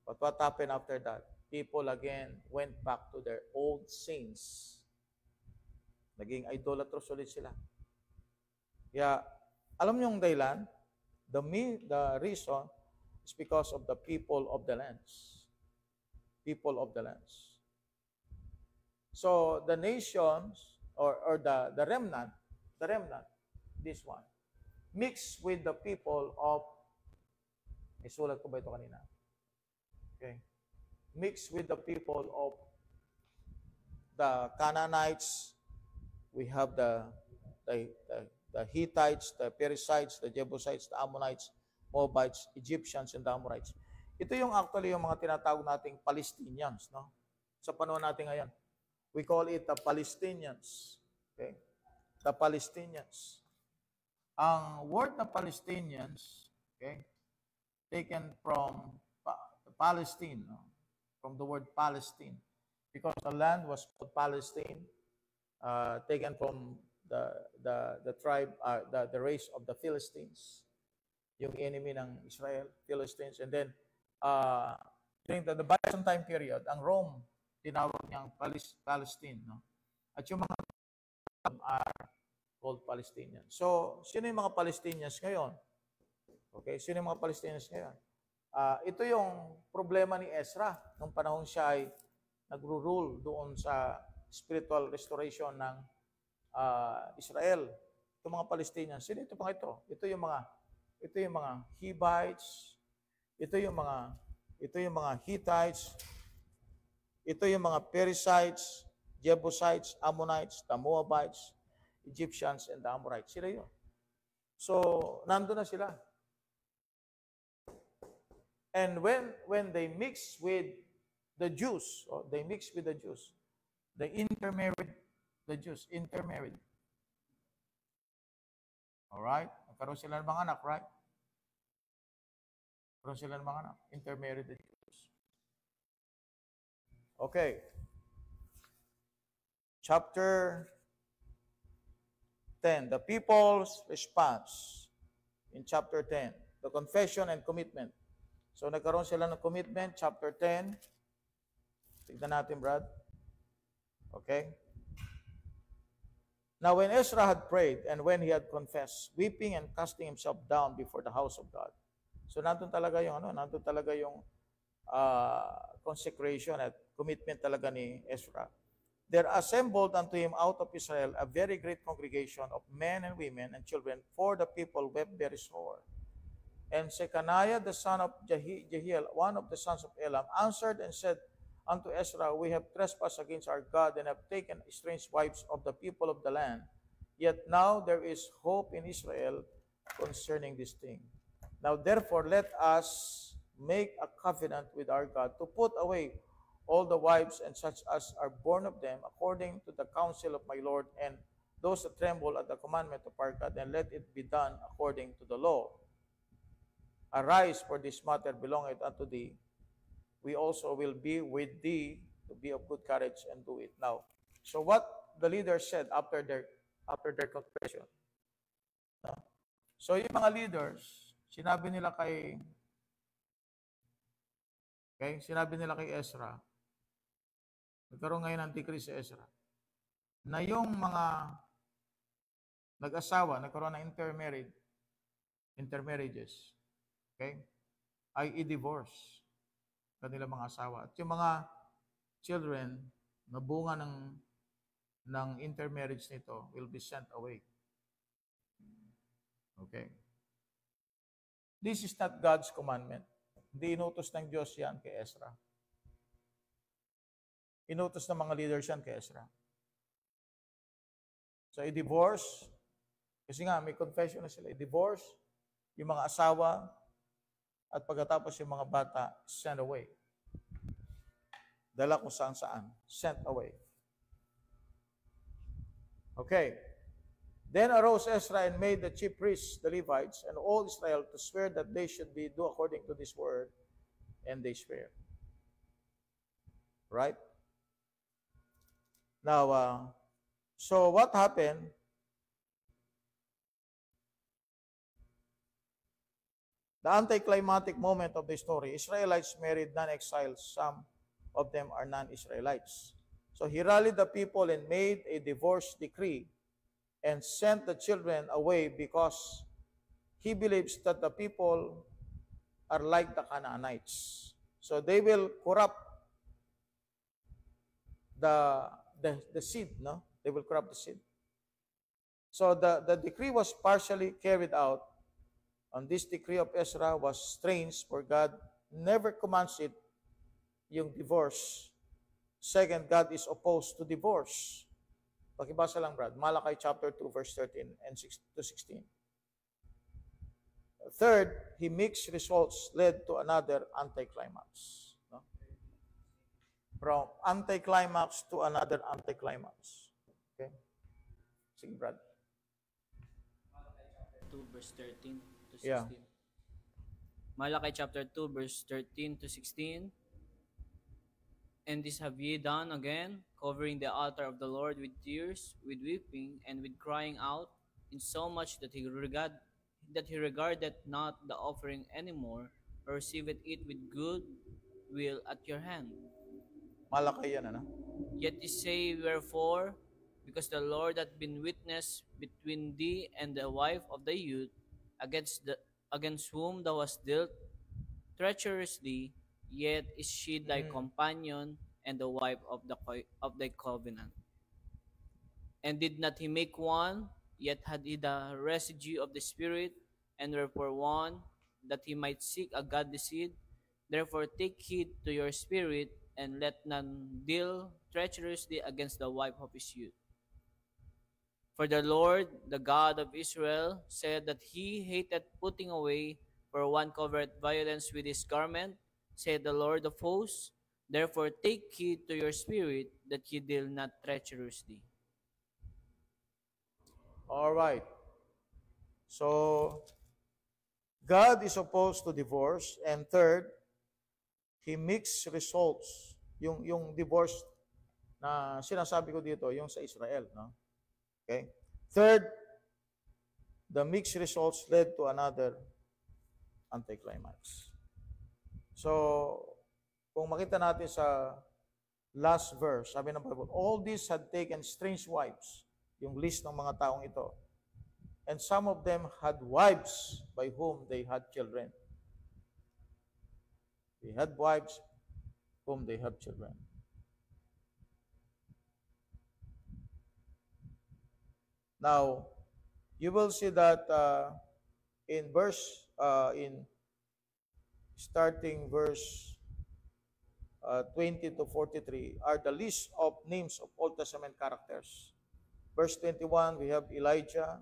But what happened after that? People again went back to their old sins. Naging idolatros ulit sila. Kaya, alam niyo yung dahilan? The reason is because of the people of the lands. People of the lands. So the nations or the remnant, this one, mixed with the people of, isulat ko ba ito kanina? Okay. Mixed with the people of the Canaanites, we have the Hittites, the Perizzites, the Jebusites, the Ammonites, Moabites, Egyptians, and the Amorites. Ito yung actually yung mga tinatawag nating Palestinians, no? Sa panahon natin ngayon. We call it the Palestinians. Okay? The Palestinians. Ang word na Palestinians, okay, taken from Palestine, no? From the word Palestine. Because the land was called Palestine, taken from the tribe, the race of the Philistines, yung enemy ng Israel, Philistines. And then, during the Byzantine period, ang Rome, tinawag niyang Palestine, no? At yung mga are called Palestinians. So, sino yung mga Palestinians ngayon? Okay, sino yung mga Palestinians ngayon? Ito yung problema ni Ezra nung panahon siya ay nagro-rule doon sa spiritual restoration ng Israel. Itong mga Palestinians, sino ito pang ito? Ito yung mga Hivites, ito yung mga Hittites, ito yung mga Perizzites, Jebusites, Ammonites, the Moabites, Egyptians, and the Amorites. Sila yun. So, nandun na sila. And when they mix with the Jews, they intermarried the Jews. Alright? Nagkaroon sila ng mga anak, right? Nagkaroon sila ng mga anak. Intermarried the Jews. Okay. Chapter 10. The people's response in chapter 10. The confession and commitment. So, nagkaroon sila ng commitment, chapter 10. Tignan natin, Brad. Okay. Now, when Ezra had prayed and when he had confessed, weeping and casting himself down before the house of God. So, nandun talaga yung consecration at commitment talaga ni Ezra. there assembled unto him out of Israel a very great congregation of men and women and children, for the people wept very sore. And Shechaniah the son of Jehiel, one of the sons of Elam, answered and said unto Ezra, we have trespassed against our God, and have taken strange wives of the people of the land. Yet now there is hope in Israel concerning this thing. Now therefore let us make a covenant with our God to put away all the wives and such as are born of them, according to the counsel of my Lord, and those that tremble at the commandment of our God, and let it be done according to the law. Arise, for this matter belongeth unto thee. We also will be with thee, to be of good courage and do it. Now, so what the leaders said after their confession. So yung mga leaders, sinabi nila kay Ezra, nagkaroon ngayon ng decree si Ezra, na yung mga nag-asawa, nagkaroon ng intermarriages, okay, ay i-divorce kanilang mga asawa. At yung mga children na bunga ng intermarriage nito will be sent away. Okay? This is not God's commandment. Hindi inutos ng Diyos yan kay Ezra. Inutos ng mga leaders yan kay Ezra. So, i-divorce, kasi nga, may confession na sila, i-divorce yung mga asawa, at pagkatapos yung mga bata, sent away. Dala kung saan-saan. Sent away. Okay. Then arose Ezra and made the chief priests, the Levites, and all Israel to swear that they should do according to this word, and they swear. Right? Now, so what happened? The anticlimactic moment of the story, Israelites married non-exiles. Some of them are non-Israelites. So he rallied the people and made a divorce decree and sent the children away because he believes that the people are like the Canaanites. So they will corrupt the seed, no? They will corrupt the seed. So the decree was partially carried out. On this decree of Ezra was strange, for God never commands it, yung divorce. Second, God is opposed to divorce. Pakibasa lang, Brad. Malachi chapter 2, verse 13 and 16. Third, he mixed results led to another anticlimax. No? From anticlimax to another anticlimax. Okay? Sige, Brad. 2 verse 13 to 16. Yeah. Malachi chapter 2 verse 13 to 16. And this have ye done again, covering the altar of the Lord with tears, with weeping, and with crying out, insomuch that he regarded not the offering any more, or receiveth it with good will at your hand. Malaki yan, ano? Yet ye say, wherefore? Because the Lord hath been witness between thee and the wife of the youth, against whom thou hast dealt treacherously, yet is she thy companion and the wife of thy covenant. And did not he make one, yet had he the residue of the Spirit, and wherefore one, that he might seek a godly seed? Therefore take heed to your spirit, and let none deal treacherously against the wife of his youth. For the Lord, the God of Israel, said that he hated putting away, for one covereth violence with his garment, said the Lord of hosts. Therefore take heed to your spirit, that ye deal not treacherously. All right. So, God is opposed to divorce. And third, he mixed results. Yung divorce na sinasabi ko dito, yung sa Israel. No? Okay? Third, the mixed results led to another anticlimax. So, kung makita natin sa last verse, sabi ng Bible, all these had taken strange wives, yung list ng mga taong ito. And some of them had wives by whom they had children. They had wives whom they had children. Now, you will see that in starting verse 20 to 43 are the list of names of Old Testament characters. Verse 21, we have Elijah,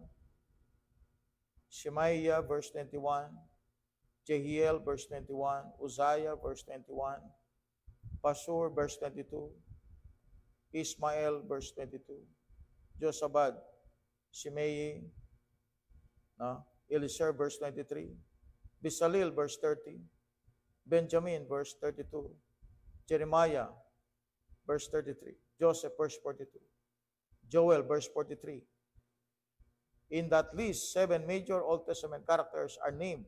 Shemaiah, verse 21, Jehiel, verse 21, Uzziah, verse 21, Pashur, verse 22, Ismael, verse 22, Josabad, Shimei, Elisir, verse 23, Bisalil, verse 30, Benjamin, verse 32, Jeremiah, verse 33, Joseph, verse 42, Joel, verse 43. In that list, 7 major Old Testament characters are named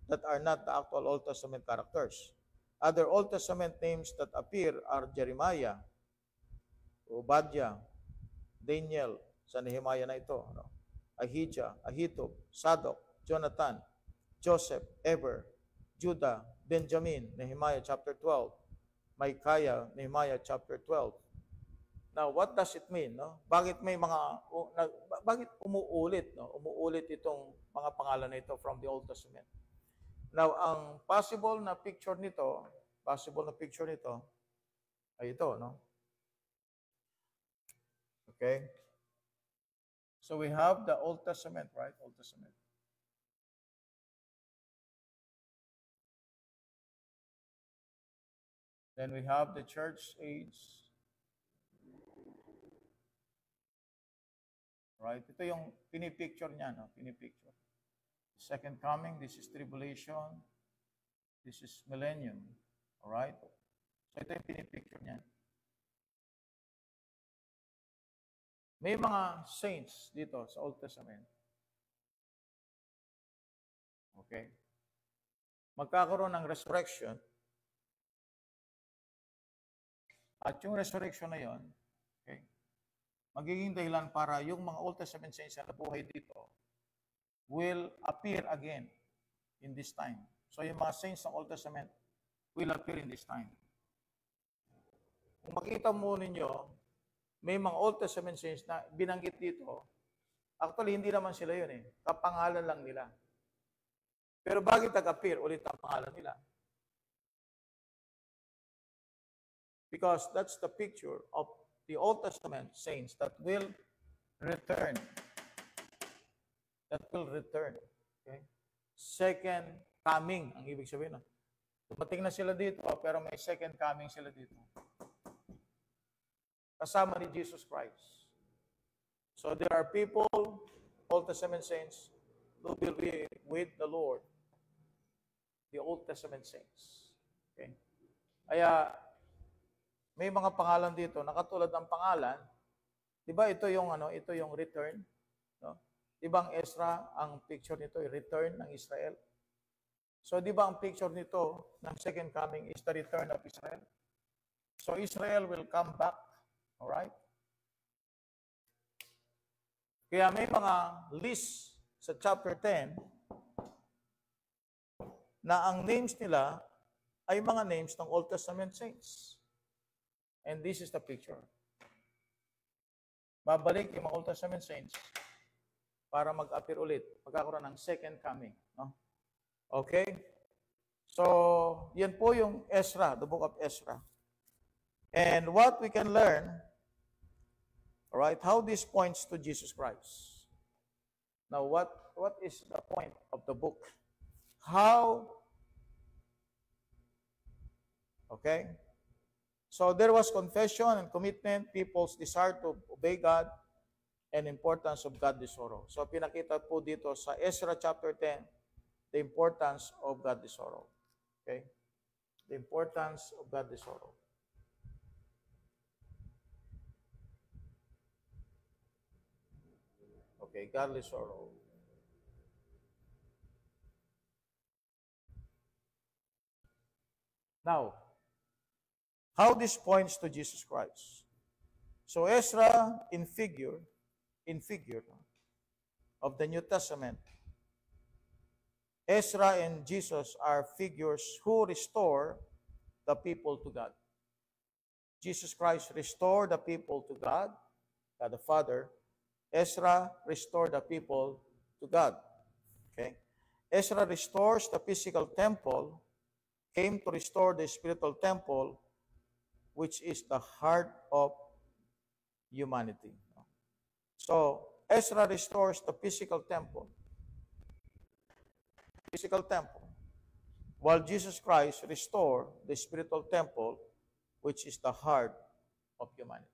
that are not the actual Old Testament characters. Other Old Testament names that appear are Jeremiah, Obadiah, Daniel, sa Nehemiah na ito, Ahijah, Ahitub, Sadok, Jonathan, Joseph, Eber, Judah, Benjamin, Nehemiah chapter 12, Micaiah, Nehemiah chapter 12. Now, what does it mean? No? Bakit may bakit umuulit? No? Umuulit itong mga pangalan na ito from the Old Testament. Now, ang possible na picture nito ay ito, no? Okay? So we have the Old Testament, right? Old Testament. Then we have the church age. Right? Ito yung pinipicture niya, no? Pinipicture. Second coming, this is tribulation, this is millennium. Alright? So ito yung pinipicture niya. May mga saints dito sa Old Testament. Okay? Magkakaroon ng resurrection. At yung resurrection na yon, okay, magiging dahilan para yung mga Old Testament saints na nabuhay dito will appear again in this time. So yung mga saints ng Old Testament will appear in this time. Kung makita mo ninyo, may mga Old Testament saints na binanggit dito, actually hindi naman sila yun eh. Kapangalan lang nila. Pero bakit nag-appear ulit ang pangalan nila? Because that's the picture of the Old Testament saints that will return. That will return. Okay? Second coming, ang ibig sabihin. Dumating na sila dito, pero may second coming sila dito. Kasama ni Jesus Christ. So there are people, Old Testament saints, who will be with the Lord. The Old Testament saints. Okay? Kaya, may mga pangalan dito, nakatulad ng pangalan, di ba ito yung return, no? Di ba ang Ezra, ang picture nito ay return ng Israel? So di ba ang picture nito ng second coming is the return of Israel? So Israel will come back, all right? Kaya may mga list sa chapter 10 na ang names nila ay mga names ng Old Testament saints. And this is the picture. Babalik yung mga Old Testament saints para mag-appear ulit. Magkakaroon ng second coming. No? Okay? So, yan po yung Ezra, the book of Ezra. And what we can learn, alright, how this points to Jesus Christ. Now, what is the point of the book? How, okay? So there was confession and commitment, people's desire to obey God, and importance of godly sorrow. So pinakita po dito sa Ezra chapter 10, the importance of godly sorrow. Okay? The importance of godly sorrow. Okay, godly sorrow. Now, how this points to Jesus Christ. So Ezra, in figure of the New Testament, Ezra and Jesus are figures who restore the people to God. Jesus Christ restored the people to God, God the Father, Ezra restored the people to God. Okay? Ezra restores the physical temple, came to restore the spiritual temple, which is the heart of humanity. So, Ezra restores the physical temple. Physical temple. While Jesus Christ restored the spiritual temple, which is the heart of humanity.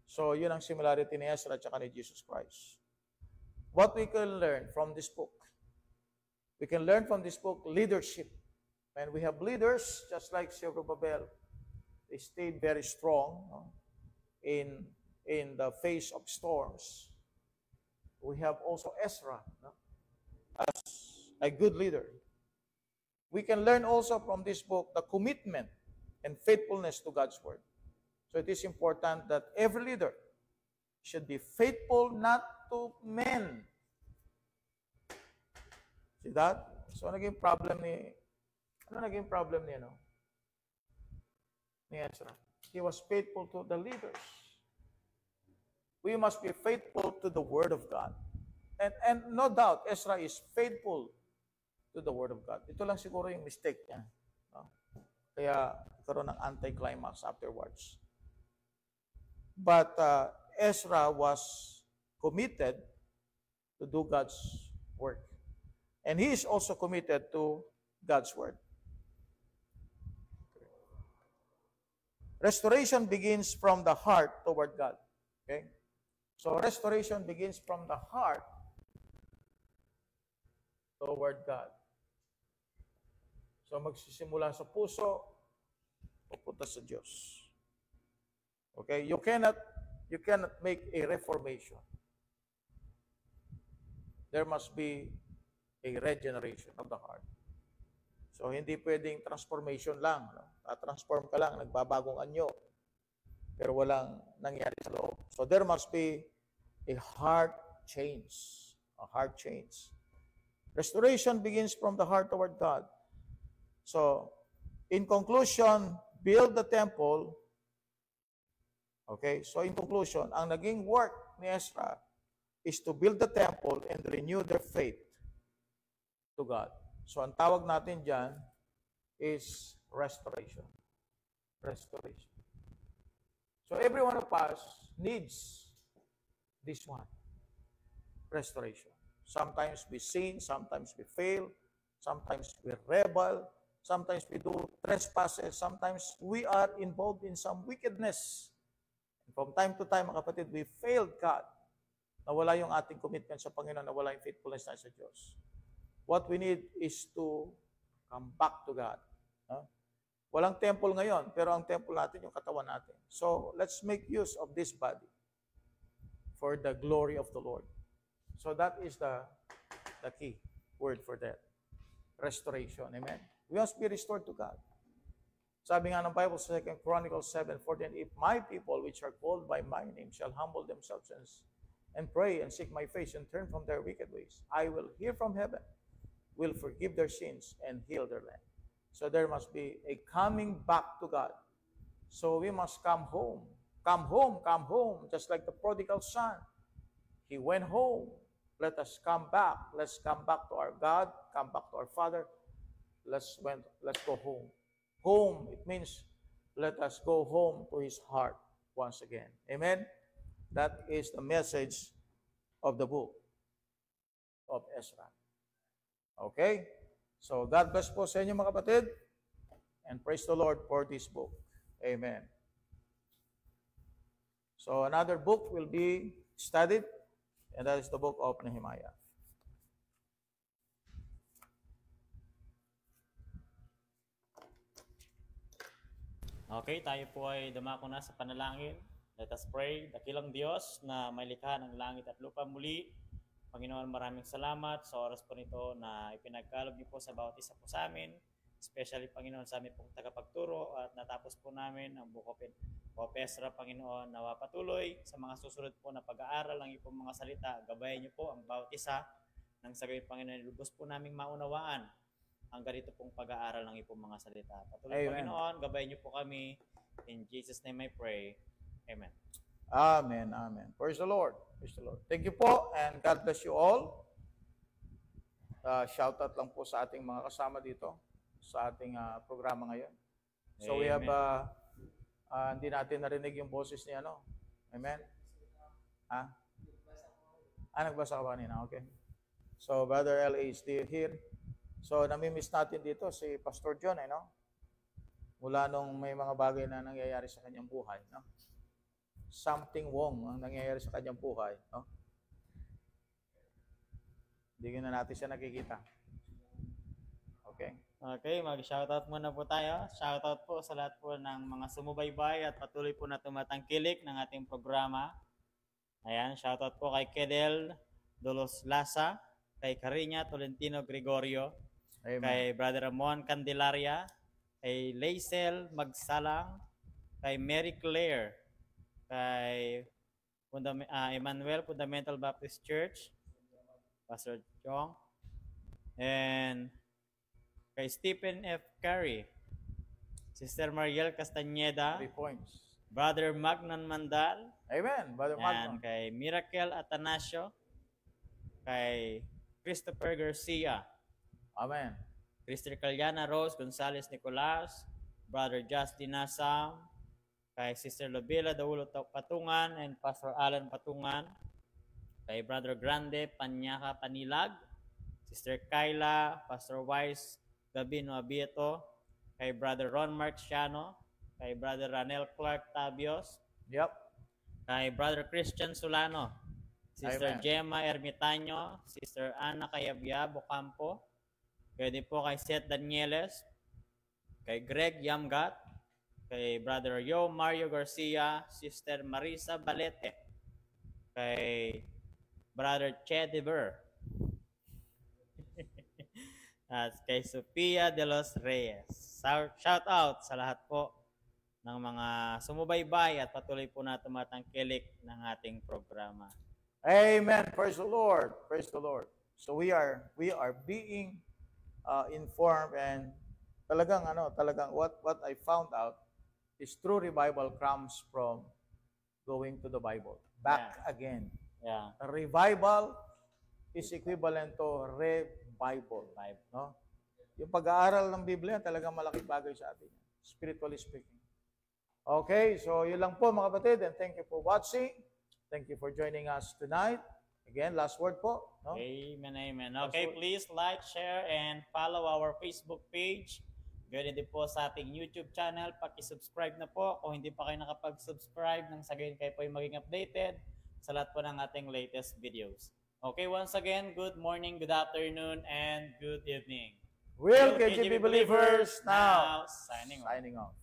So, yun ang similarity ni Ezra at ni Jesus Christ. What we can learn from this book? We can learn from this book leadership. And we have leaders, just like Zerubbabel, they stayed very strong in the face of storms. We have also Ezra as a good leader. We can learn also from this book the commitment and faithfulness to God's word. So it is important that every leader should be faithful not to men. See that? So naging problem ni Ezra? He was faithful to the leaders. We must be faithful to the word of God. And no doubt, Ezra is faithful to the word of God. Ito lang siguro yung mistake niya. No? Kaya karoon ng anti-climax afterwards. But Ezra was committed to do God's work. And he is also committed to God's word. Restoration begins from the heart toward God. Okay? So restoration begins from the heart toward God. So magsisimula sa puso, pupunta sa Diyos. Okay? You cannot make a reformation. There must be a regeneration of the heart. So hindi pwedeng transformation lang. No? Transform ka lang, nagbabagong anyo, pero walang nangyari sa loob. So there must be a heart change. A heart change. Restoration begins from the heart toward God. So, in conclusion, build the temple. Okay, so in conclusion, ang naging work ni Ezra is to build the temple and renew their faith to God. So, ang tawag natin dyan is restoration. Restoration. So, every one of us needs this one. Restoration. Sometimes we sin, sometimes we fail, sometimes we rebel, sometimes we do trespasses, sometimes we are involved in some wickedness. And from time to time, mga kapatid, we failed God. Nawala yung ating commitment sa Panginoon, nawala yung faithfulness na sa Diyos. What we need is to come back to God. Walang temple ngayon, pero ang temple natin, yung katawan natin. So, let's make use of this body for the glory of the Lord. So, that is the key word for that. Restoration. Amen? We must be restored to God. Sabi nga ng Bible sa 2 Chronicles 7:14, if my people which are called by my name shall humble themselves and pray and seek my face and turn from their wicked ways, I will hear from heaven, will forgive their sins and heal their land. So there must be a coming back to God. So we must come home. Come home, come home, just like the prodigal son. He went home. Let us come back. Let's come back to our God, come back to our Father. Let's go home. Home, it means let us go home to His heart once again. Amen? That is the message of the book of Ezra. Okay? So, God bless po sa inyo mga kapatid. And praise the Lord for this book. Amen. So, another book will be studied, and that is the book of Nehemiah. Okay, tayo po ay dumako na sa panalangin. Let us pray. Dakilang Diyos na may likha ng langit at lupa muli. Panginoon, maraming salamat sa oras po nito na ipinagkaloob niyo po sa bawat isa po sa amin. Especially, Panginoon, sa amin pong tagapagturo at natapos po namin ang Book of Ezra, Panginoon, nawa patuloy sa mga susunod po na pag-aaral ng iyong mga salita. Gabayan niyo po ang bawat isa ng sagawin, Panginoon. Lubos po naming maunawaan ang ganito pong pag-aaral ng iyong mga salita. Patuloy, Amen. Panginoon, gabayan niyo po kami. In Jesus' name I pray. Amen. Amen, amen. Praise the Lord. Praise the Lord. Thank you po, and God bless you all. Shout out lang po sa ating mga kasama dito sa ating programa ngayon. So we have, hindi natin narinig yung boses niya, no? Amen? Nagbasa ka ba kanina? Okay. So, Brother L.A. is still here. So, namimiss natin dito si Pastor John, no? Mula nung may mga bagay na nangyayari sa kanyang buhay, no? Something wrong ang nangyayari sa kanyang buhay, no? Hindi na natin siya nakikita. Okay. Okay, mag-shoutout muna po tayo. Shoutout po sa lahat po ng mga sumubaybay at patuloy po na tumatangkilik ng ating programa. Ayan, shoutout po kay Kedel Dolos Lasa, kay Cariña Tolentino Gregorio, Amen. Kay Brother Ramon Candelaria, kay Laisel Magsalang, kay Mary Claire, kay Emmanuel Fundamental Baptist Church, Pastor Chong, and kay Stephen F. Curry, Sister Mariel Castañeda, 3 points. Brother Magnon Mandal, Amen, Brother Magnon, and kay Miracle Atanasio, kay Christopher Garcia, Amen. Sister Caliana Rose Gonzales Nicolas, Brother Justin Nasam, kay Sister Lobila Daulo Patungan and Pastor Alan Patungan, kay Brother Grande Panyaka Panilag, Sister Kyla, Pastor Wise Gabino Abieto, kay Brother Ron Marciano, kay Brother Ranel Clark Tabios, Yep. kay Brother Christian Solano, Sister Amen. Gemma Ermitaño, Sister Ana Cayabia Bocampo, pwede po kay Seth Danieles, kay Greg Yamgat, kay Brother Yo Mario Garcia, Sister Marisa Balete, kay Brother Che Dever, at kay Sofia de los Reyes. Shout out sa lahat po ng mga sumubaybay at patuloy po na tumatangkilik ng ating programa. Amen. Praise the Lord. Praise the Lord. So we are being informed, and talagang what I found out is true revival comes from going to the Bible. Back again. Yeah. Revival is equivalent to revival. No? Yung pag-aaral ng Biblia, talagang malaking bagay sa atin. Spiritually speaking. Okay, so yun lang po mga kapatid, and thank you for watching. Thank you for joining us tonight. Again, last word po. No? Amen, amen. Okay, please like, share, and follow our Facebook page. Ganoon din po sa ating YouTube channel. Paki-subscribe na po kung hindi pa kayo nakapag-subscribe nang sa gayon kayo po yung maging updated sa lahat po ng ating latest videos. Okay, once again, good morning, good afternoon, and good evening. Will KGB Believers now signing off.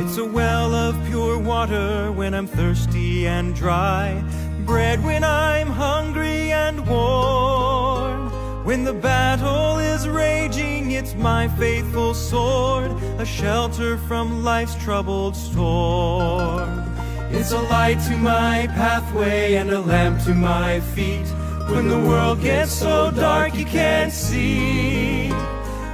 It's a well of pure water when I'm thirsty and dry, bread when I'm hungry and warm. When the battle is raging, it's my faithful sword, a shelter from life's troubled storm. It's a light to my pathway and a lamp to my feet when the world gets so dark you can't see.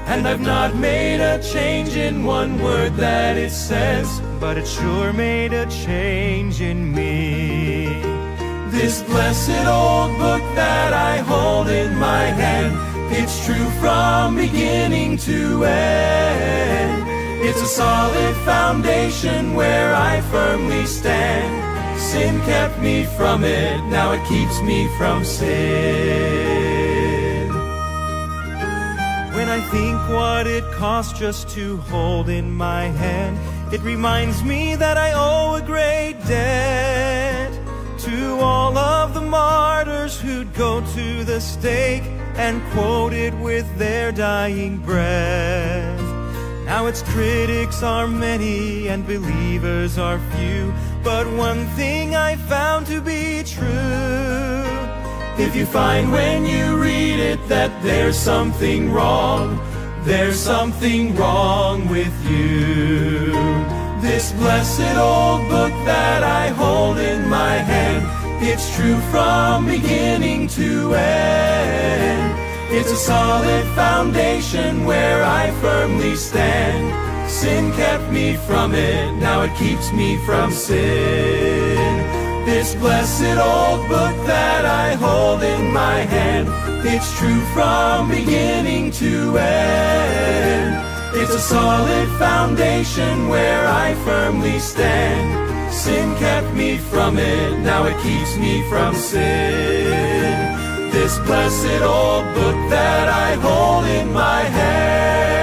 And I've not made a change in one word that it says, but it sure made a change in me. This blessed old book that I hold in my hand, it's true from beginning to end. It's a solid foundation where I firmly stand. Sin kept me from it, now it keeps me from sin. When I think what it cost just to hold in my hand, it reminds me that I owe a great debt to all of the martyrs who'd go to the stake and quote it with their dying breath. Now its critics are many and believers are few, but one thing I found to be true: if you find when you read it that there's something wrong, there's something wrong with you. This blessed old book that I hold in my hand, It's true from beginning to end. It's a solid foundation where I firmly stand. Sin kept me from it, now it keeps me from sin. This blessed old book that I hold in my hand, it's true from beginning to end. It's a solid foundation where I firmly stand. Sin kept me from it, now it keeps me from sin. This blessed old book that I hold in my hand.